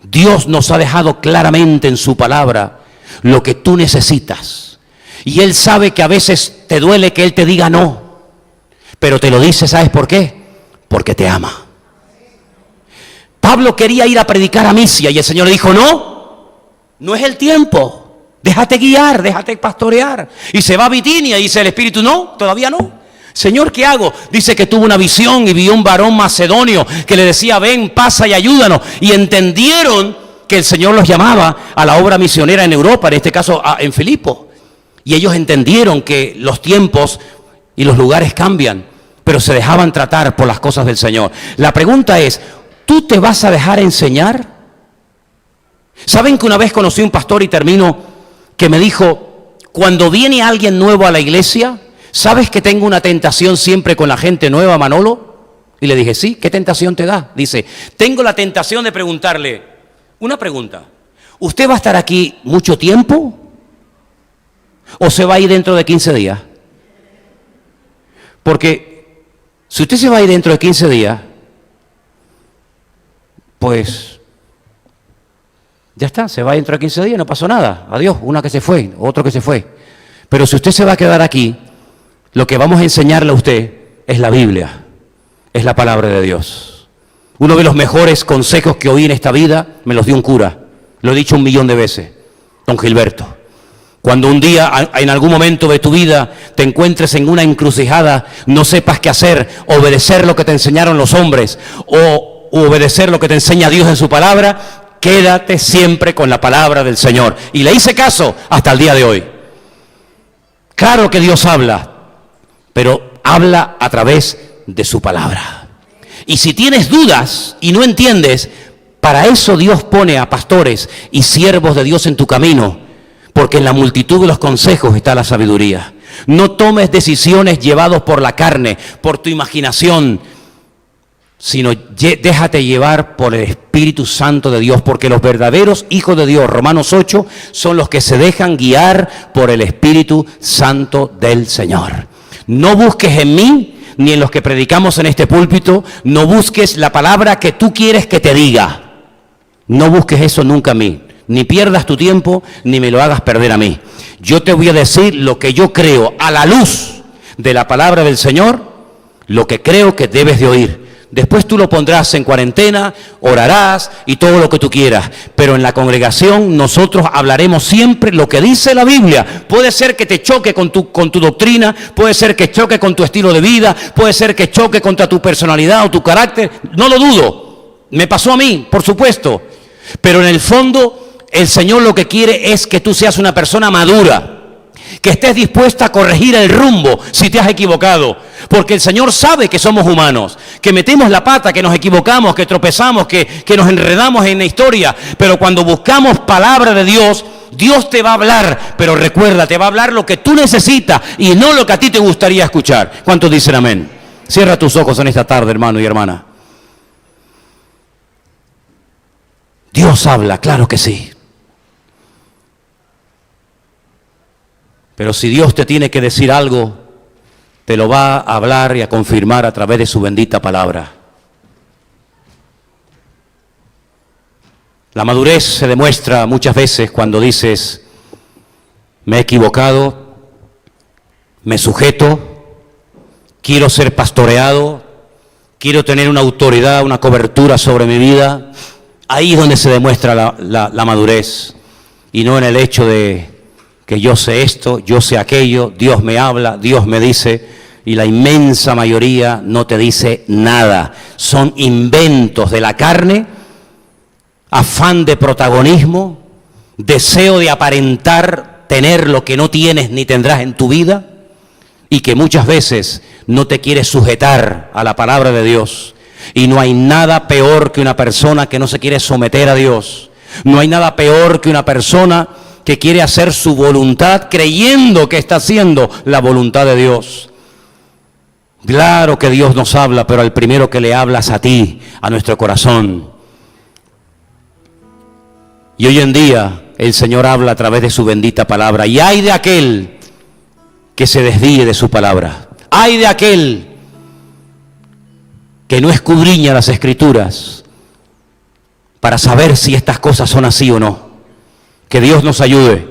Dios nos ha dejado claramente en su palabra lo que tú necesitas. Y Él sabe que a veces te duele que Él te diga no, pero te lo dice, ¿sabes por qué? Porque te ama. Pablo quería ir a predicar a Misia y el Señor le dijo, no es el tiempo. Déjate guiar, déjate pastorear. Y se va a Bitinia y dice el Espíritu, no, todavía no. Señor, ¿qué hago? Dice que tuvo una visión y vio un varón macedonio que le decía, ven, pasa y ayúdanos. Y entendieron que el Señor los llamaba a la obra misionera en Europa, en este caso en Filipo. Y ellos entendieron que los tiempos y los lugares cambian, pero se dejaban tratar por las cosas del Señor. La pregunta es, ¿tú te vas a dejar enseñar? ¿Saben que una vez conocí a un pastor y termino que me dijo, cuando viene alguien nuevo a la iglesia, ¿sabes que tengo una tentación siempre con la gente nueva, Manolo? Y le dije, sí, ¿qué tentación te da? Dice, tengo la tentación de preguntarle una pregunta. ¿Usted va a estar aquí mucho tiempo? ¿O se va a ir dentro de 15 días? Porque si usted se va a ir dentro de 15 días, pues ya está, se va dentro de 15 días, no pasó nada. Adiós, una que se fue, otro que se fue. Pero si usted se va a quedar aquí, lo que vamos a enseñarle a usted es la Biblia, es la palabra de Dios. Uno de los mejores consejos que oí en esta vida me los dio un cura. Lo he dicho 1.000.000 de veces, don Gilberto. Cuando un día, en algún momento de tu vida, te encuentres en una encrucijada, no sepas qué hacer, obedecer lo que te enseñaron los hombres o obedecer lo que te enseña Dios en su palabra, quédate siempre con la palabra del Señor. Y le hice caso hasta el día de hoy. Claro que Dios habla, pero habla a través de su palabra. Y si tienes dudas y no entiendes, para eso Dios pone a pastores y siervos de Dios en tu camino, porque en la multitud de los consejos está la sabiduría. No tomes decisiones llevados por la carne, por tu imaginación, sino déjate llevar por el Espíritu Santo de Dios, porque los verdaderos hijos de Dios, Romanos 8, son los que se dejan guiar por el Espíritu Santo del Señor. No busques en mí, ni en los que predicamos en este púlpito, no busques la palabra que tú quieres que te diga. No busques eso nunca en mí, ni pierdas tu tiempo, ni me lo hagas perder a mí. Yo te voy a decir lo que yo creo a la luz de la palabra del Señor, lo que creo que debes de oír. Después tú lo pondrás en cuarentena, orarás y todo lo que tú quieras. Pero en la congregación nosotros hablaremos siempre lo que dice la Biblia. Puede ser que te choque con tu doctrina, puede ser que choque con tu estilo de vida, puede ser que choque contra tu personalidad o tu carácter. No lo dudo. Me pasó a mí, por supuesto. Pero en el fondo el Señor lo que quiere es que tú seas una persona madura, que estés dispuesta a corregir el rumbo si te has equivocado, porque el Señor sabe que somos humanos, que metemos la pata, que nos equivocamos, que tropezamos, que nos enredamos en la historia, pero cuando buscamos palabra de Dios, Dios te va a hablar, pero recuerda, te va a hablar lo que tú necesitas y no lo que a ti te gustaría escuchar. ¿Cuántos dicen amén? Cierra tus ojos en esta tarde, hermano y hermana. Dios habla, claro que sí. Pero si Dios te tiene que decir algo, te lo va a hablar y a confirmar a través de su bendita palabra. La madurez se demuestra muchas veces cuando dices, me he equivocado, me sujeto, quiero ser pastoreado, quiero tener una autoridad, una cobertura sobre mi vida. Ahí es donde se demuestra la madurez, y no en el hecho de que yo sé esto, yo sé aquello, Dios me habla, Dios me dice, y la inmensa mayoría no te dice nada. Son inventos de la carne, afán de protagonismo, deseo de aparentar tener lo que no tienes ni tendrás en tu vida, y que muchas veces no te quieres sujetar a la palabra de Dios. Y no hay nada peor que una persona que no se quiere someter a Dios. No hay nada peor que una persona que quiere hacer su voluntad creyendo que está haciendo la voluntad de Dios. Claro que Dios nos habla, pero al primero que le hablas a ti, a nuestro corazón. Y hoy en día el Señor habla a través de su bendita palabra. Y hay de aquel que se desvíe de su palabra. Ay de aquel que no escudriña las Escrituras para saber si estas cosas son así o no. Que Dios nos ayude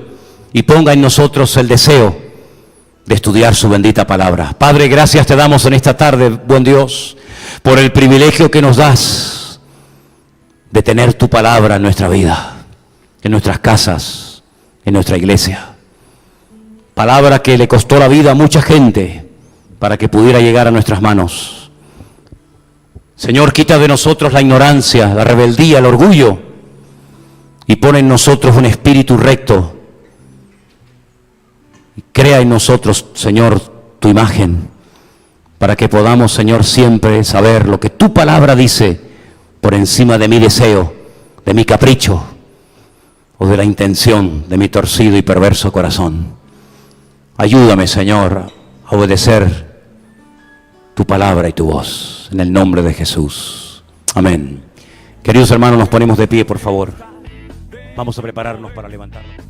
y ponga en nosotros el deseo de estudiar su bendita palabra. Padre, gracias te damos en esta tarde, buen Dios, por el privilegio que nos das de tener tu palabra en nuestra vida, en nuestras casas, en nuestra iglesia. Palabra que le costó la vida a mucha gente para que pudiera llegar a nuestras manos. Señor, quita de nosotros la ignorancia, la rebeldía, el orgullo y pone en nosotros un espíritu recto. Y crea en nosotros, Señor, tu imagen, para que podamos, Señor, siempre saber lo que tu palabra dice por encima de mi deseo, de mi capricho o de la intención de mi torcido y perverso corazón. Ayúdame, Señor, a obedecer tu palabra y tu voz, en el nombre de Jesús. Amén. Queridos hermanos, nos ponemos de pie, por favor. Vamos a prepararnos para levantarnos.